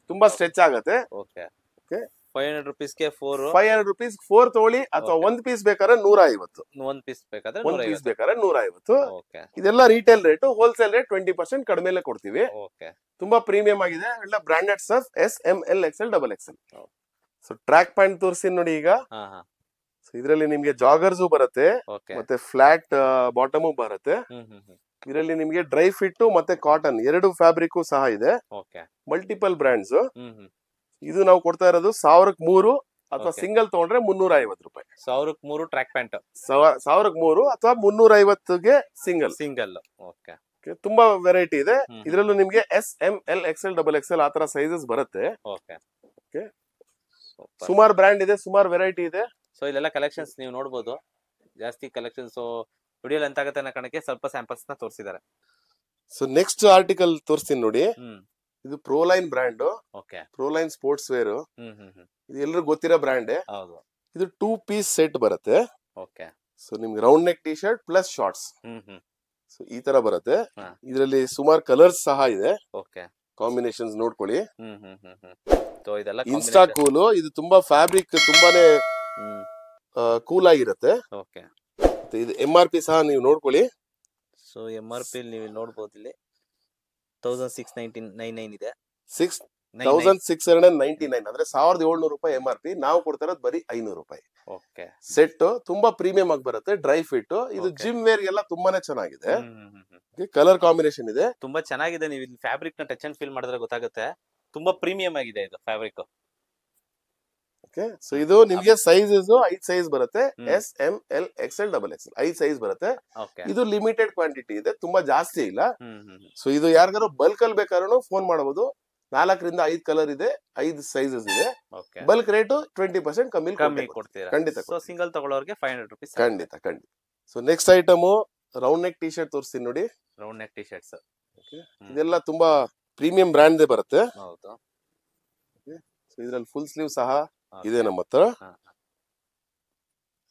ತುಂಬಾ ಸ್ಟ್ರೆಚ್ ಆಗುತ್ತೆ. ಓಕೆ. ಓಕೆ. 500 rupees ಗೆ 4. 500 rupees 4 ತಗೊಳ್ಳಿ, ಅಥವಾ ಒಂದ್ ಪೀಸ್ ಬೇಕಾದ್ರೆ 150. ಒಂದ್ ಪೀಸ್ ಬೇಕಾದ್ರೆ 150. ಓಕೆ. ಇದೆಲ್ಲ ರಿಟೇಲ್ ರೇಟ್. ಹೋಲ್ಸೇಲ್ ರೇಟ್ 20% ಕಡಿಮೆ ಕೊಡ್ತೀವಿ. ಓಕೆ. ತುಂಬಾ ಪ್ರೀಮಿಯಂ ಆಗಿದೆ. ಎಲ್ಲ branded stuff. S, M, L, XL, XXL. So track pant ತೋರಿಸ್ತೀನಿ ನೋಡಿ ಈಗ. ಸೊ ಇದರಲ್ಲಿ ನಿಮ್ಗೆ ಜಾಗರ್ಸ್ ಬರುತ್ತೆ, ಮತ್ತೆ ಫ್ಲಾಟ್ ಬಾಟಮ್ ಬರುತ್ತೆ. ಇದರಲ್ಲಿ ನಿಮ್ಗೆ ಡ್ರೈ ಫಿಟ್ ಮತ್ತೆ ಕಾಟನ್ 2 ಫ್ಯಾಬ್ರಿಕ್ ಸಹ ಇದೆ. Multiple brands. ಇದು ನಾವು ಕೊಡ್ತಾ ಇರೋದು 1000 ಅಥವಾ ಸಿಂಗಲ್ ತಗೊಂಡ್ರೆ 350 ರೂಪಾಯಿ. 1000 ಟ್ರ್ಯಾಕ್ ಪ್ಯಾಂಟ್. 1000 ಅಥವಾ 350ಗೆ ಸಿಂಗಲ್. ಓಕೆ. ತುಂಬಾ ವೆರೈಟಿ ಇದೆ. ಇದರಲ್ಲೂ ನಿಮ್ಗೆ S, M, L, XL, XXL ಆತರ ಸೈಜಸ್ ಬರುತ್ತೆ. ಓಕೆ. ಸುಮಾರು ಬ್ರ್ಯಾಂಡ್ ಇದೆ, ಸುಮಾರು ವೆರೈಟಿ ಇದೆ. ಸೊ ಇಲ್ಲೆಲ್ಲ ಕಲೆಕ್ಷನ್ಸ್ ನೀವು ನೋಡಬಹುದು. ಜಾಸ್ತಿ ಕಲೆಕ್ಷನ್ಸ್. ವಿಡಿಯೋ ಲೆಂತ್ ಆಗುತ್ತೆ ಅನ್ನೋ ಕಾರಣಕ್ಕೆ ಸ್ವಲ್ಪ ಸ್ಯಾಂಪಲ್ಸ್ ನ ತೋರಿಸಿದ್ದಾರೆ. ಸೊ ನೆಕ್ಸ್ಟ್ ಆರ್ಟಿಕಲ್ ತೋರಿಸ್ತೀನಿ ನೋಡಿ. ಇದು Proline brand. Okay. Proline sports wear. ಇದು ಎಲ್ಲರೂ ಗೊತ್ತಿರೋ ಬ್ರ್ಯಾಂಡ್. ಹೌದು. ಇದು 2 ಪೀಸ್ ಸೆಟ್ ಬರುತ್ತೆ. ಓಕೆ. ಸೊ ನಿಮ್ಗೆ round neck T shirt plus shorts. So ಈ ತರ ಬರುತ್ತೆ. ಇದರಲ್ಲಿ ಸುಮಾರು ಕಲರ್ಸ್ ಸಹ ಇದೆ. ಓಕೆ. ಕಾಂಬಿನೇಷನ್ಸ್ ನೋಡ್ಕೊಳ್ಳಿ. ಇದೆಲ್ಲ ಇನ್ಸ್ಟಾ ಕೂಲ್. ಇದು ತುಂಬಾ ಫ್ಯಾಬ್ರಿಕ್ ತುಂಬಾನೇ ಕೂಲ್ ಆಗಿರುತ್ತೆ. ಓಕೆ. ಇದು MRP ಸಹ ನೀವು ನೋಡ್ಕೊಳ್ಳಿ. ಸೊ MRP ನೀವು ನೋಡಬಹುದು. ಇಲ್ಲಿ 1699 ಇದೆ. 1699 ಅಂದ್ರೆ 1700 ರೂಪಾಯಿ MRP. ನಾವು ಕೊಡ್ತಾ ಇರೋದು ಬರೀ 500 ರೂಪಾಯಿ. ಓಕೆ. ಸೆಟ್ ತುಂಬಾ ಪ್ರೀಮಿಯಂ ಆಗಿ ಬರುತ್ತೆ, ಡ್ರೈ ಫಿಟ್. ಇದು Okay. ಜಿಮ್ ವೇರ್ ಗೆಲ್ಲ ತುಂಬಾನೇ ಚೆನ್ನಾಗಿದೆ. ಕಲರ್ ಕಾಂಬಿನೇಷನ್ ಇದೆ. ತುಂಬಾ ಚೆನ್ನಾಗಿದೆ. ನೀವು ಇಲ್ಲಿ ಫ್ಯಾಬ್ರಿಕ್ ನ ಟಚ್ ಅಂಡ್ ಫೀಲ್ ಮಾಡಿದ್ರೆ ಗೊತ್ತಾಗುತ್ತೆ. ತುಂಬಾ ಪ್ರೀಮಿಯಂ ಆಗಿದೆ ಇದು ಫ್ಯಾಬ್ರಿಕ್. ಓಕೆ, ಸೊ ಇದು ನಿಮ್ಗೆ ಸೈಜಸ್ 5 ಸೈಜ್ ಬರುತ್ತೆ. Hmm. S, M, L, XL, XXL 5 size ಬರುತ್ತೆ. ಓಕೆ. ಇದು ಲಿಮಿಟೆಡ್ ಕ್ವಾಂಟಿಟಿ ಇದೆ, ತುಂಬಾ ಜಾಸ್ತಿ ಇಲ್ಲ. ಹ್ಮ್ ಹ್ಮ್ ಸೊ ಇದು ಯಾರಿಗಾರು ಬಲ್ಕ್ ಅಲ್ಲಿ ಬೇಕಾದ್ರೂ ಫೋನ್ ಮಾಡಬಹುದು. 4 ರಿಂದ 5 ಕಲರ್ ಇದೆ, 5 ಸೈಜಸ್ ಇದೆ. ಓಕೆ. ಬಲ್ಕ್ ರೇಟ್ 20% ಕಮ್ಮಿ ಕಮ್ಮಿ ಕೊಡ್ತೀರಾ? ಖಂಡಿತ ಸೊ ಸಿಂಗಲ್ ತಗೊಳ್ಳೋರ್ಗೆ 500 rupees. ಖಂಡಿತ ಖಂಡಿತ. So next item round neck T shirt ತೋರಿಸ್ತೀನಿ ನೋಡಿ. Round neck T shirts. ಇದೆಲ್ಲ ತುಂಬಾ ಪ್ರೀಮಿಯಂ ಬ್ರ್ಯಾಂಡ್ ಬರುತ್ತೆ. ಹೌದು. ಸೊ ಇದ್ರಲ್ಲಿ ಫುಲ್ ಸ್ಲೀವ್ ಸಹ Okay. ಇದೆ ನಮ್ಮ ಹತ್ರ.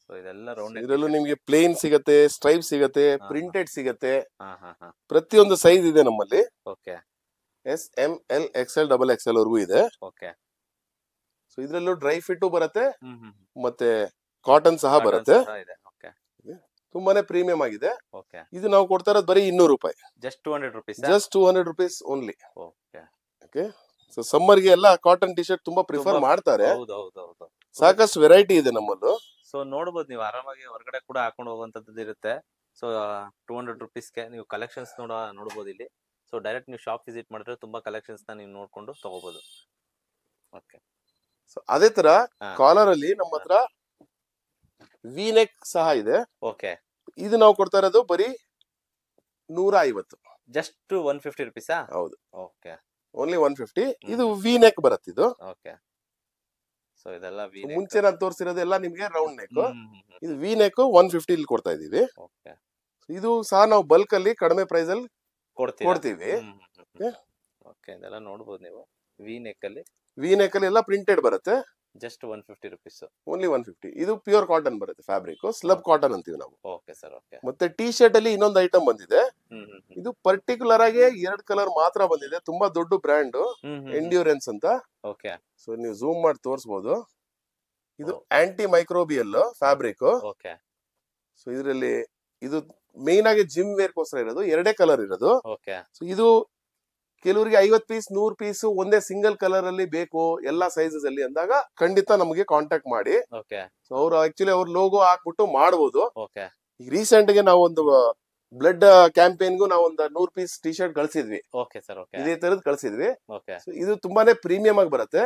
ಸೊ ಇದೆಲ್ಲ ರೌಂಡ್ ನೆಕ್. ಇದರಲ್ಲೂ ನಿಮ್ಗೆ ಪ್ಲೇನ್ ಸಿಗತ್ತೆ, ಸ್ಟ್ರೈಪ್ ಸಿಗತ್ತೆ, ಹಾ. ಪ್ರಿಂಟೆಡ್ ಸಿಗತ್ತೆ. ಹಾ ಹಾ ಹಾ. ಪ್ರತಿಯೊಂದು ಸೈಜ್ ಇದೆ ನಮ್ಮಲ್ಲಿ. Okay. S, M, L, XL, XXL ವರೆಗೂ ಇದೆ. ಓಕೆ. ಸೊ ಇದ್ರಲ್ಲೂ ಡ್ರೈ ಫಿಟ್ ಬರುತ್ತೆ, ಹ್ಮ್ ಹ್ಮ್. ಮತ್ತೆ ಕಾಟನ್ ಸಹ ಬರುತ್ತೆ. ಇದೆ. ಓಕೆ. ತುಂಬಾನೇ ಪ್ರೀಮಿಯಂ ಆಗಿದೆ. ಓಕೆ. ಇದು ನಾವು ಕೊಡ್ತಾ ಇರೋದು ಬರೀ 200 ರೂಪಾಯಿ. Just 200 rupees. Just 200 rupees only. Okay. Okay. So summer ಗೆ ಎಲ್ಲ ಕಾಟನ್ ಟಿ ಶರ್ಟ್ ತುಂಬಾ ಪ್ರಿಫರ್ ಮಾಡ್ತಾರೆ. ಹೌದು ಹೌದು ಹೌದು. ಸಾಕಷ್ಟು ವೆರೈಟಿ ಇದೆ ನಮ್ಮಲ್ಲೂ. ಸೊ ನೋಡ್ಬೋದು ನೀವು ಆರಾಮಾಗಿ ಹೊರಗಡೆ ಕೂಡ ಹಾಕೊಂಡು ಹೋಗುವಂತದ್ದು ಇರುತ್ತೆ. ಸೊ 200 rupeesಗೆ ನೀವು ಕಲೆಕ್ಷನ್ಸ್ ನೋಡ್ಬೋದು ಇಲ್ಲಿ. ಸೊ ಡೈರೆಕ್ಟ್ ನೀವು ಶಾಪ್ ವಿಸಿಟ್ ಮಾಡಿದ್ರೆ ತುಂಬಾ ಕಲೆಕ್ಷನ್ಸ್ ನ ನೀವು ನೋಡ್ಕೊಂಡು ತಗೋಬಹುದು. ಓಕೆ. ಸೊ ಅದೇ ತರ ಹಾ. ಕಾಲರ್ ಅಲ್ಲಿ ನಮ್ಮ ಹತ್ರ ವಿ ನೆಕ್ ಸಹ ಇದೆ. ಓಕೆ. ಇದು ನಾವು ಕೊಡ್ತಾ ಇರೋದು ಬರೀ 150. Just 150 rupees. ಹೌದು, ಓಕೆ. ಓನ್ಲಿ 150. ಇದು ವಿ ನೆಕ್ ಬರುತ್ತೆ ಇದು. ಓಕೆ. ಸೊ ಇದೆಲ್ಲ ವಿ ಮುಂಚೆ ನಾನು ತೋರಿಸಿರೋದು ಎಲ್ಲ ನಿಮ್ಗೆ ರೌಂಡ್ ನೆಕ್. ಇದು ವಿ ನೆಕ್ 150 ಇಲ್ಲಿ ಕೊಡ್ತಾ ಇದೀವಿ. ಓಕೆ. ಇದು ಸಹ ನಾವು ಬಲ್ಕ್ ಅಲ್ಲಿ ಕಡಿಮೆ ಪ್ರೈಸ್ ಅಲ್ಲಿ ಕೊಡ್ತೀವಿ. ಓಕೆ. ಇದೆಲ್ಲ ನೋಡ್ಬೋದು ನೀವು ವಿ ನೆಕ್ ಅಲ್ಲಿ. ವಿ ನೆಕ್ ಅಲ್ಲಿ ಎಲ್ಲ ಪ್ರಿಂಟೆಡ್ ಬರುತ್ತೆ. Just 150 rupees. ಓನ್ಲಿ 150. ಇದು ಪ್ಯೂರ್ ಕಾಟನ್ ಬರುತ್ತೆ, ಫ್ಯಾಬ್ರಿಕ್ ಸ್ಲಬ್ ಕಾಟನ್ ಅಂತೀವಿ ನಾವು. Okay sir. ಓಕೆ. ಮತ್ತೆ ಟಿ ಶರ್ಟ್ ಅಲ್ಲಿ ಇನ್ನೊಂದು ಐಟಮ್ ಬಂದಿದೆ. ಇದು ಪರ್ಟಿಕ್ಯುಲರ್ ಆಗಿ 2 ಕಲರ್ ಮಾತ್ರ ಬಂದಿದೆ. ತುಂಬಾ ದೊಡ್ಡ ಬ್ರ್ಯಾಂಡ್, ಎಂಡ್ಯೂರೆನ್ಸ್ ಅಂತ. ಓಕೆ. ಸೊ ನೀವು ಝೂಮ್ ಮಾಡಿ ತೋರಿಸಬಹುದು. ಇದು anti microbial fabric. Okay. So ಇದರಲ್ಲಿ ಇದು ಮೇನ್ ಆಗಿ ಜಿಮ್ ವೇರ್ ಗೋಸ್ಕರ ಇರೋದು. 2 ಕಲರ್ ಇರೋದು. ಓಕೆ. ಸೊ ಇದು ಕೆಲವರಿಗೆ 50 ಪೀಸ್ 100 ಪೀಸ್ ಒಂದೇ ಸಿಂಗಲ್ ಕಲರ್ ಅಲ್ಲಿ ಬೇಕು, ಎಲ್ಲಾ ಸೈಜಸ್ ಅಲ್ಲಿ ಅಂದಾಗ ಖಂಡಿತ ನಮಗೆ ಕಾಂಟ್ಯಾಕ್ಟ್ ಮಾಡಿ. ಓಕೆ. ಸೊ ಅವ್ರು ಆಕ್ಚುಲಿ ಅವ್ರ ಲೋಗೋ ಹಾಕ್ಬಿಟ್ಟು ಮಾಡಬಹುದು. ಓಕೆ. ಈಗ ರೀಸೆಂಟ್ ಗೆ ನಾವು ಒಂದು ಬ್ಲಡ್ ಕ್ಯಾಂಪೇನ್ಗೂ ನಾವು ಒಂದು 100 ಪೀಸ್ ಟಿ ಶರ್ಟ್ ಕಳ್ಸಿದ್ವಿ. Okay sir. ಓಕೆ. ಇದೇ ತರದ್ ಕಳ್ಸಿದ್ವಿ. ಓಕೆ. ಸೊ ಇದು ತುಂಬಾನೇ ಪ್ರೀಮಿಯಂ ಆಗಿ ಬರುತ್ತೆ.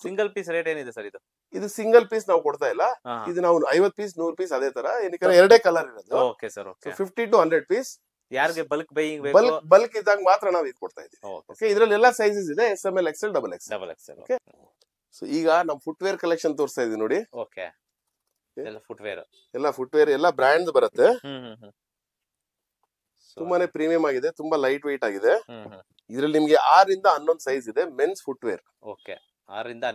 ಸಿಂಗಲ್ ಪೀಸ್ ರೇಟ್ ಏನಿದೆ ಸರ್ ಇದು? ಇದು ಸಿಂಗಲ್ ಪೀಸ್ ನಾವು ಕೊಡ್ತಾ ಇಲ್ಲ. ಇದು ನಾವು 50 ಪೀಸ್ 100 ಪೀಸ್ ಅದೇ ತರ, ಏನಕ್ಕೆ 2 ಕಲರ್ ಇರೋದು. Okay sir. Okay. 50 to 100 piece. ಯಾರಿಗೆ ಬಲ್ಕ್ ಬೈಯಿಂಗ್ ಬೇಕು, ಬಲ್ಕ್ ಇದ್ದಾಗ ಮಾತ್ರ ನಾವು ಇದು ಕೊಡ್ತಾ ಇದೀವಿ. ಓಕೆ. ಇದರಲ್ಲಿ ಎಲ್ಲ ಸೈಜಸ್ ಇದೆ, SML, XL, XXL. Okay. So ಈಗ ನಮ್ ಫುಟ್ವೇರ್ ಕಲೆಕ್ಷನ್ ತೋರಿಸ್ತಾ ಇದೀವಿ ನೋಡಿ. ಓಕೆ. ಎಲ್ಲ ಫುಟ್ವೇರ್, ಎಲ್ಲ ಬ್ರ್ಯಾಂಡ್ ಬರುತ್ತೆ. ತುಂಬಾನೇ ಪ್ರೀಮಿಯಂ ಆಗಿದೆ, ತುಂಬಾ ಲೈಟ್ ವೆಯ್ಟ್ ಆಗಿದೆ. ಇದ್ರಲ್ಲಿ ನಿಮ್ಗೆ 6 ರಿಂದ 11 ಸೈಜ್ ಇದೆ ಮೆನ್ಸ್ ಫುಟ್ವೇರ್. ಓಕೆ. 6 ರಿಂದ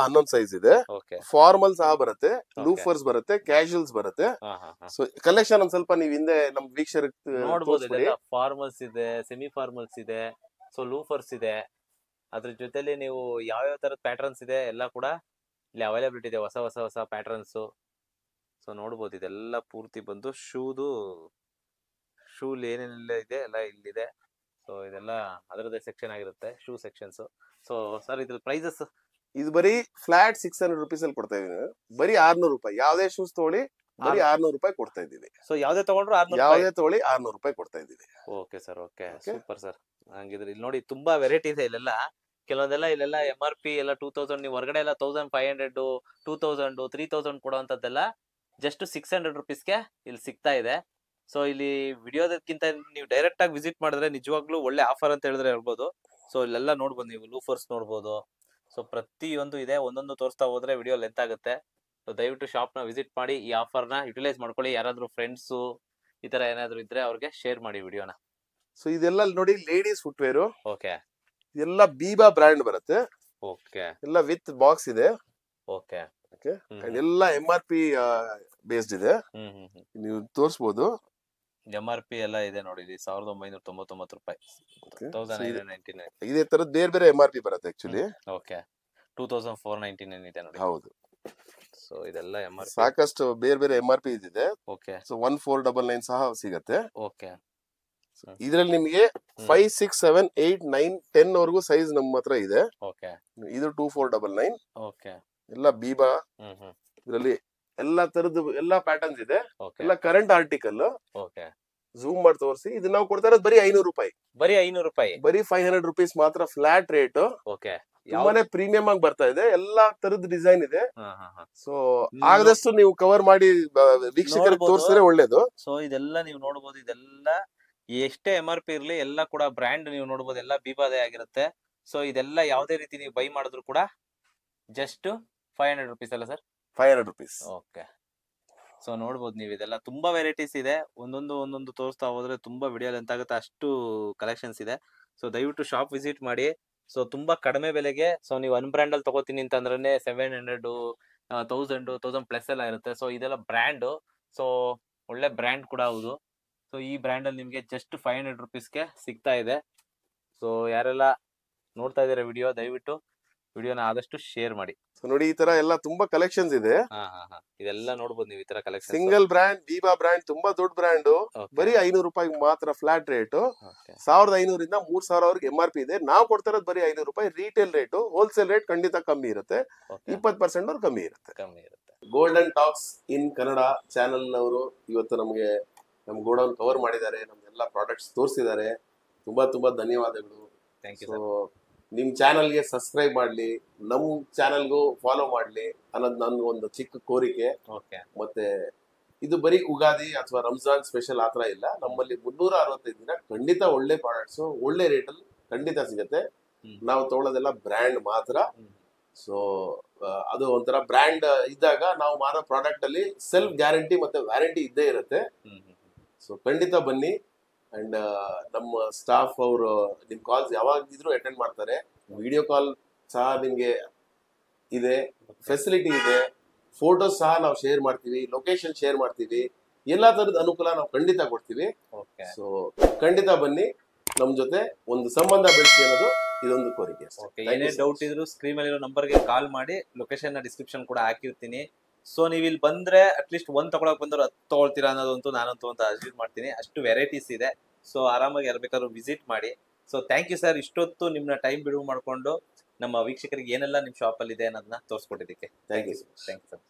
11 ಸೈಜ್ ಇದೆ. ಓಕೆ. ಫಾರ್ಮಲ್ ಸಹ ಬರುತ್ತೆ, ಲೂಫರ್ಸ್ ಬರುತ್ತೆ, ಕ್ಯಾಶುಯಲ್ಸ್ ಬರುತ್ತೆ. ಸೊ ಕಲೆಕ್ಷನ್ ಒಂದ್ ಸ್ವಲ್ಪ ನೀವು ಹಿಂದೆ ನಮ್ ವೀಕ್ಷಕರಿಗೆ ನೋಡಬಹುದು. ಫಾರ್ಮಲ್ಸ್ ಇದೆ, ಸೆಮಿ ಫಾರ್ಮಲ್ಸ್ ಇದೆ, ಸೊ ಲೂಫರ್ಸ್ ಇದೆ. ಅದ್ರ ಜೊತೆಲಿ ನೀವು ಯಾವ ತರದ ಪ್ಯಾಟರ್ನ್ಸ್ ಇದೆ ಎಲ್ಲ ಕೂಡ ಇಲ್ಲಿ ಅವೈಲಬಿಲಿಟಿ ಇದೆ. ಹೊಸ ಹೊಸ ಹೊಸ ಪ್ಯಾಟರ್ನ್ಸ್. ಸೊ ನೋಡ್ಬೋದು ಇದೆಲ್ಲ ಪೂರ್ತಿ ಬಂದು ಶೂಲ್ ಏನೇನೆಲ್ಲ ಇದೆ ಎಲ್ಲ ಇಲ್ಲಿದೆ. ಸೊ ಇದೆಲ್ಲ ಅದರದೇ ಸೆಕ್ಷನ್ ಆಗಿರುತ್ತೆ, ಶೂ ಸೆಕ್ಷನ್ಸ್. ಸೊ ಸರ್ ಇದ್ರ ಪ್ರೈಸಸ್? ಇದು ಬರೀ ಫ್ಲಾಟ್ 600 rupees ಅಲ್ಲಿ ಕೊಡ್ತಾ ಇದೀವಿ. ಬರೀ 600 ರೂಪಾಯಿ. ಯಾವ್ದೇ ಶೂಸ್ ತಗೊಳ್ಳಿ ಬರೀ 600 ರೂಪಾಯಿ ಕೊಡ್ತಾ ಇದೀವಿ. ಸೊ ಯಾವ್ದೇ ತಗೊಂಡ್ರು 600? ಯಾವ್ದೇ ತಗೊಳ್ಳಿ 600 ರೂಪಾಯಿ ಕೊಡ್ತಾ ಇದೀವಿ. Okay sir. Okay. Super sir. ಹಂಗಿದ್ರೆ ಇಲ್ಲಿ ನೋಡಿ ತುಂಬಾ ವೆರೈಟಿ ಇದೆ ಇಲ್ಲೆಲ್ಲ. ಕೆಲವೊಂದೆಲ್ಲ ಇಲ್ಲೆಲ್ಲ MRP ಎಲ್ಲ 2000, ನೀವು ಹೊರಗಡೆ ಎಲ್ಲ 1500, 2000, 3000 ಕೊಡುವಂತದ್ದೆಲ್ಲ ಜಸ್ಟ್ 600 rupeesಗೆ ಇಲ್ಲಿ ಸಿಗ್ತಾ ಇದೆ. ಸೊ ಇಲ್ಲಿ ವಿಡಿಯೋದಕ್ಕಿಂತ ನೀವು ಡೈರೆಕ್ಟ್ ಆಗಿ ವಿಸಿಟ್ ಮಾಡಿದ್ರೆ ನಿಜವಾಗ್ಲೂ ಒಳ್ಳೆ ಆಫರ್ ಅಂತ ಹೇಳಿದ್ರೆ ಹೇಳ್ಬೋದು. ಸೊ ಇಲ್ಲೆಲ್ಲ ನೋಡ್ಬೋದು, ನೀವು ಲೂಫರ್ಸ್ ನೋಡ್ಬೋದು. ಸೊ ಪ್ರತಿಯೊಂದು ಇದೆ, ಒಂದೊಂದು ತೋರಿಸ್ತಾ ಹೋದ್ರೆ ವಿಡಿಯೋ ಲೆಂತ್ ಆಗುತ್ತೆ. ಸೊ ದಯವಿಟ್ಟು ಶಾಪ್ ನ ವಿಸಿಟ್ ಮಾಡಿ, ಈ ಆಫರ್ ನ ಯುಟಿಲೈಸ್ ಮಾಡ್ಕೊಳ್ಳಿ. ಯಾರಾದ್ರೂ ಫ್ರೆಂಡ್ಸ್ ಈ ತರ ಏನಾದ್ರು ಇದ್ರೆ ಅವ್ರಿಗೆ ಶೇರ್ ಮಾಡಿ ವಿಡಿಯೋನ. ಸೊ ಇದೆಲ್ಲ ನೋಡಿ ಲೇಡೀಸ್ ಫುಟ್ವೇರ್. ಓಕೆ. ಇದೆಲ್ಲ ಬೀಬಾ ಬ್ರ್ಯಾಂಡ್ ಬರುತ್ತೆ. ಓಕೆ. ಎಲ್ಲ ವಿತ್ ಬಾಕ್ಸ್ ಇದೆ. ಓಕೆ. ಓಕೆ. ಎಲ್ಲ MRP ಬೇಸ್ಡ್ ಇದೆ. ನೀವು ತೋರಿಸಬಹುದು. MRP ಎಲ್ಲ ಇದೆ ನೋಡಿ, 1999 ರೂಪಾಯಿ. 1999. ಇದೇ ತರದ್ ಬೇರೆ ಬೇರೆ MRP ಬರುತ್ತೆ ಆಕ್ಚುಲಿ. ಓಕೆ. 2499 ಇದೆ ನೋಡಿ. ಹೌದು. ಸೊ ಇದೆಲ್ಲ MRP. ಸಾಕಷ್ಟು ಬೇರೆ ಬೇರೆ MRP ಇದೆ. ಓಕೆ. ಸೊ 1499 ಸಹ ಸಿಗುತ್ತೆ. ಓಕೆ. ಇದ್ರಲ್ಲಿ ನಿಮ್ಗೆ 5, 6, 7, 8, 9, 10 ವರೆಗೂ ಸೈಜ್ ನಮ್ಮ ಹತ್ರ ಇದೆ. ಓಕೆ ಇದು 2499. ಓಕೆ ಎಲ್ಲ ಬೀಬಾ, ಇದರಲ್ಲಿ ಎಲ್ಲಾ ತರದ್ದು ಎಲ್ಲಾ ಪ್ಯಾಟರ್ನ್ಸ್ ಇದೆ. ಓಕೆ ಎಲ್ಲ ಕರೆಂಟ್ ಆರ್ಟಿಕಲ್. ಓಕೆ ಝೂಮ್ ಮಾಡಿ ತೋರಿಸಿ. ಇದು ನಾವು ಕೊಡ್ತಾ ಇರೋದು ಬರೀ 500 ರೂಪಾಯಿ. ಬರೀ 500 ರೂಪಾಯಿ, ಬರೀ 500 ರುಪೀಸ್ ಮಾತ್ರ, ಫ್ಲಾಟ್ ರೇಟ್. ಓಕೆ ತುಂಬಾನೇ ಪ್ರೀಮಿಯಂ ಆಗಿ ಬರ್ತಾ ಇದೆ. ಎಲ್ಲಾ ತರದ ಡಿಸೈನ್ ಇದೆ. ಸೊ ನೀವು ಆದಷ್ಟು ನೀವು ಕವರ್ ಮಾಡಿ ವೀಕ್ಷಕರಿಗೆ ನೋಡ್ಬೋದು. ತೋರಿಸಿದ್ರೆ ಒಳ್ಳೇದು. ಸೊ ಇದೆಲ್ಲ ನೀವು ನೋಡ್ಬೋದು, ಇದೆಲ್ಲ ಎಷ್ಟೇ MRP ಇರ್ಲಿ ಎಲ್ಲ ಕೂಡ ಬ್ರ್ಯಾಂಡ್ ನೀವು ನೋಡ್ಬೋದು, ಎಲ್ಲ ಬೀಬಾದೇ ಆಗಿರುತ್ತೆ. ಸೊ ಇದೆಲ್ಲ ಯಾವುದೇ ರೀತಿ ನೀವು ಬೈ ಮಾಡಿದ್ರು ಕೂಡ ಜಸ್ಟ್ 500 ರುಪೀಸ್ ಅಲ್ಲ ಸರ್? 500 ರುಪೀಸ್. ಓಕೆ. ಸೊ ನೋಡ್ಬೋದು ನೀವು, ಇದೆಲ್ಲ ತುಂಬಾ ವೆರೈಟೀಸ್ ಇದೆ. ಒಂದೊಂದು ತೋರಿಸ್ತಾ ಹೋದ್ರೆ ತುಂಬಾ ವಿಡಿಯೋ ಲೆಂತ್ ಆಗುತ್ತೆ, ಅಷ್ಟು ಕಲೆಕ್ಷನ್ಸ್ ಇದೆ. ಸೊ ದಯವಿಟ್ಟು ಶಾಪ್ ವಿಸಿಟ್ ಮಾಡಿ. ಸೊ ತುಂಬಾ ಕಡಿಮೆ ಬೆಲೆಗೆ, ಸೊ ನೀವು ಅನ್ಬ್ರ್ಯಾಂಡ್ ಅಲ್ಲಿ ತಗೋತೀನಿ ಅಂತಂದ್ರೆ 700, 1000 ಪ್ಲಸ್ ಎಲ್ಲ ಇರುತ್ತೆ. ಸೊ ಇದೆಲ್ಲ ಬ್ರ್ಯಾಂಡ್, ಸೊ ಒಳ್ಳೆ ಬ್ರ್ಯಾಂಡ್ ಕೂಡ ಹೌದು. ಸೊ ಈ ಬ್ರ್ಯಾಂಡ್ ಅಲ್ಲಿ ನಿಮ್ಗೆ ಜಸ್ಟ್ 500 ರುಪೀಸ್ಗೆ ಸಿಗ್ತಾ ಇದೆ. ಸೊ ಯಾರೆಲ್ಲ ನೋಡ್ತಾ ಇದಾರೆ ವಿಡಿಯೋ, ದಯವಿಟ್ಟು ವಿಡಿಯೋನ ಆದಷ್ಟು ಶೇರ್ ಮಾಡಿ. ಸೊ ನೋಡಿ, ಈ ತರ ಎಲ್ಲ ತುಂಬಾ ಕಲೆಕ್ಷನ್ಸ್ ಇದೆ. ಇದೆಲ್ಲ ನೋಡ್ಬೋದು ನೀವು, ಈ ತರ collection. Single brand, Biba brand ತುಂಬಾ ದೊಡ್ಡ ಬ್ರ್ಯಾಂಡ್. ಬರೀ 500 ರೂಪಾಯಿ ಮಾತ್ರ ಫ್ಲಾಟ್ ರೇಟ್. 1500 ಇಂದ 3000 ವರೆಗೆ MRP ಇದೆ. ನಾವು ಕೊಡ್ತಾ ಇರೋದು ಬರೀ 500 ರೂಪಾಯಿ ರೀಟೇಲ್ ರೇಟ್. ಹೋಲ್ಸೇಲ್ ರೇಟ್ ಖಂಡಿತ ಕಮ್ಮಿ ಇರುತ್ತೆ, 20% ಅವ್ರು ಕಮ್ಮಿ ಇರುತ್ತೆ. ಗೋಲ್ಡನ್ ಟಾಕ್ಸ್ ಇನ್ ಕನ್ನಡ ಚಾನೆಲ್ ಅವರು ಇವತ್ತು ನಮಗೆ ನಮ್ ಗೋಡೌನ್ ಕವರ್ ಮಾಡಿದ್ದಾರೆ, ನಮ್ಗೆಲ್ಲ ಪ್ರಾಡಕ್ಟ್ಸ್ ತೋರಿಸಿದ್ದಾರೆ. ತುಂಬಾ ಧನ್ಯವಾದಗಳು. ಸೊ ನಿಮ್ ಚಾನಲ್ಗೆ ಸಬ್ಸ್ಕ್ರೈಬ್ ಮಾಡ್ಲಿ, ನಮ್ ಚಾನಲ್ಗೂ ಫಾಲೋ ಮಾಡ್ಲಿ ಅನ್ನೋದು ನನ್ನ ಒಂದು ಚಿಕ್ಕ ಕೋರಿಕೆ. ಮತ್ತೆ ಇದು ಬರೀ ಉಗಾದಿ ಅಥವಾ ರಂಜಾನ್ ಸ್ಪೆಷಲ್ ಆತರ ಇಲ್ಲ. ನಮ್ಮಲ್ಲಿ 365 ದಿನ ಖಂಡಿತ ಒಳ್ಳೆ ಪ್ರಾಡಕ್ಟ್ಸ್ ಒಳ್ಳೆ ರೇಟ್ ಅಲ್ಲಿ ಖಂಡಿತ ಸಿಗುತ್ತೆ. ನಾವು ತಗೊಳ್ಳೋದೆಲ್ಲ ಬ್ರ್ಯಾಂಡ್ ಮಾತ್ರ. ಸೊ ಅದು ಒಂಥರ ಬ್ರ್ಯಾಂಡ್ ಇದ್ದಾಗ ನಾವು ಮಾರೋ ಪ್ರಾಡಕ್ಟ್ ಅಲ್ಲಿ ಸೆಲ್ಫ್ ಗ್ಯಾರಂಟಿ ಮತ್ತೆ ವ್ಯಾರಂಟಿ ಇದ್ದೇ ಇರುತ್ತೆ. ಸೊ ಖಂಡಿತ ಬನ್ನಿ. ಅಂಡ್ ನಮ್ಮ ಸ್ಟಾಫ್ ಅವರು ನಿಮ್ ಕಾಲ್ಸ್ ಯಾವಾಗಿದ್ರು ಅಟೆಂಡ್ ಮಾಡ್ತಾರೆ. ವಿಡಿಯೋ ಕಾಲ್ ಸಹ ನಿಮ್ಗೆ ಇದೆ, ಫೆಸಿಲಿಟಿ ಇದೆ, ಫೋಟೋಸ್ ಸಹ ನಾವು ಶೇರ್ ಮಾಡ್ತೀವಿ, ಲೊಕೇಶನ್ ಶೇರ್ ಮಾಡ್ತೀವಿ, ಎಲ್ಲಾ ತರದ ಅನುಕೂಲ ನಾವು ಖಂಡಿತ ಕೊಡ್ತೀವಿ. ಸೊ ಖಂಡಿತ ಬನ್ನಿ, ನಮ್ ಜೊತೆ ಒಂದು ಸಂಬಂಧ ಬೆಳೆಸಿ ಅನ್ನೋದು ಇದೊಂದು ಕೋರಿಕೆ. ಏನೇ ಡೌಟ್ ಇದ್ರು ಸ್ಕ್ರೀನ್ ಮೇಲೆ ಇರೋ ನಂಬರ್ಗೆ ಕಾಲ್ ಮಾಡಿ, ಲೊಕೇಶನ್ ನ ಡಿಸ್ಕ್ರಿಪ್ಷನ್ ಕೂಡ ಹಾಕಿರ್ತೀನಿ. ಸೊ ನೀವು ಇಲ್ಲಿ ಬಂದ್ರೆ ಅಟ್ಲೀಸ್ಟ್ ಒಂದ್ ತಗೊಳಕ್ ಬಂದ್ರೆ 10 ತಗೊಳ್ತೀರಾ ಅನ್ನೋದಂತೂ ನಾನಂತೂ ಅಂತ ಅಸ್ಯೂಮ್ ಮಾಡ್ತೀನಿ. ಅಷ್ಟು ವೆರೈಟೀಸ್ ಇದೆ. ಸೊ ಆರಾಮಾಗಿ ಯಾರು ಬೇಕಾದ್ರೂ ವಿಸಿಟ್ ಮಾಡಿ. ಸೊ ಥ್ಯಾಂಕ್ ಯು ಸರ್, ಇಷ್ಟೊತ್ತು ನಿಮ್ನ ಟೈಮ್ ಬಿಡುವು ಮಾಡ್ಕೊಂಡು ನಮ್ಮ ವೀಕ್ಷಕರಿಗೆ ಏನೆಲ್ಲ ನಿಮ್ ಶಾಪ್ ಅಲ್ಲಿ ಇದೆ ಅನ್ನೋದನ್ನ ತೋರಿಸ್ಕೊಟ್ಟಿದ್ದಕ್ಕೆ. Thank you sir.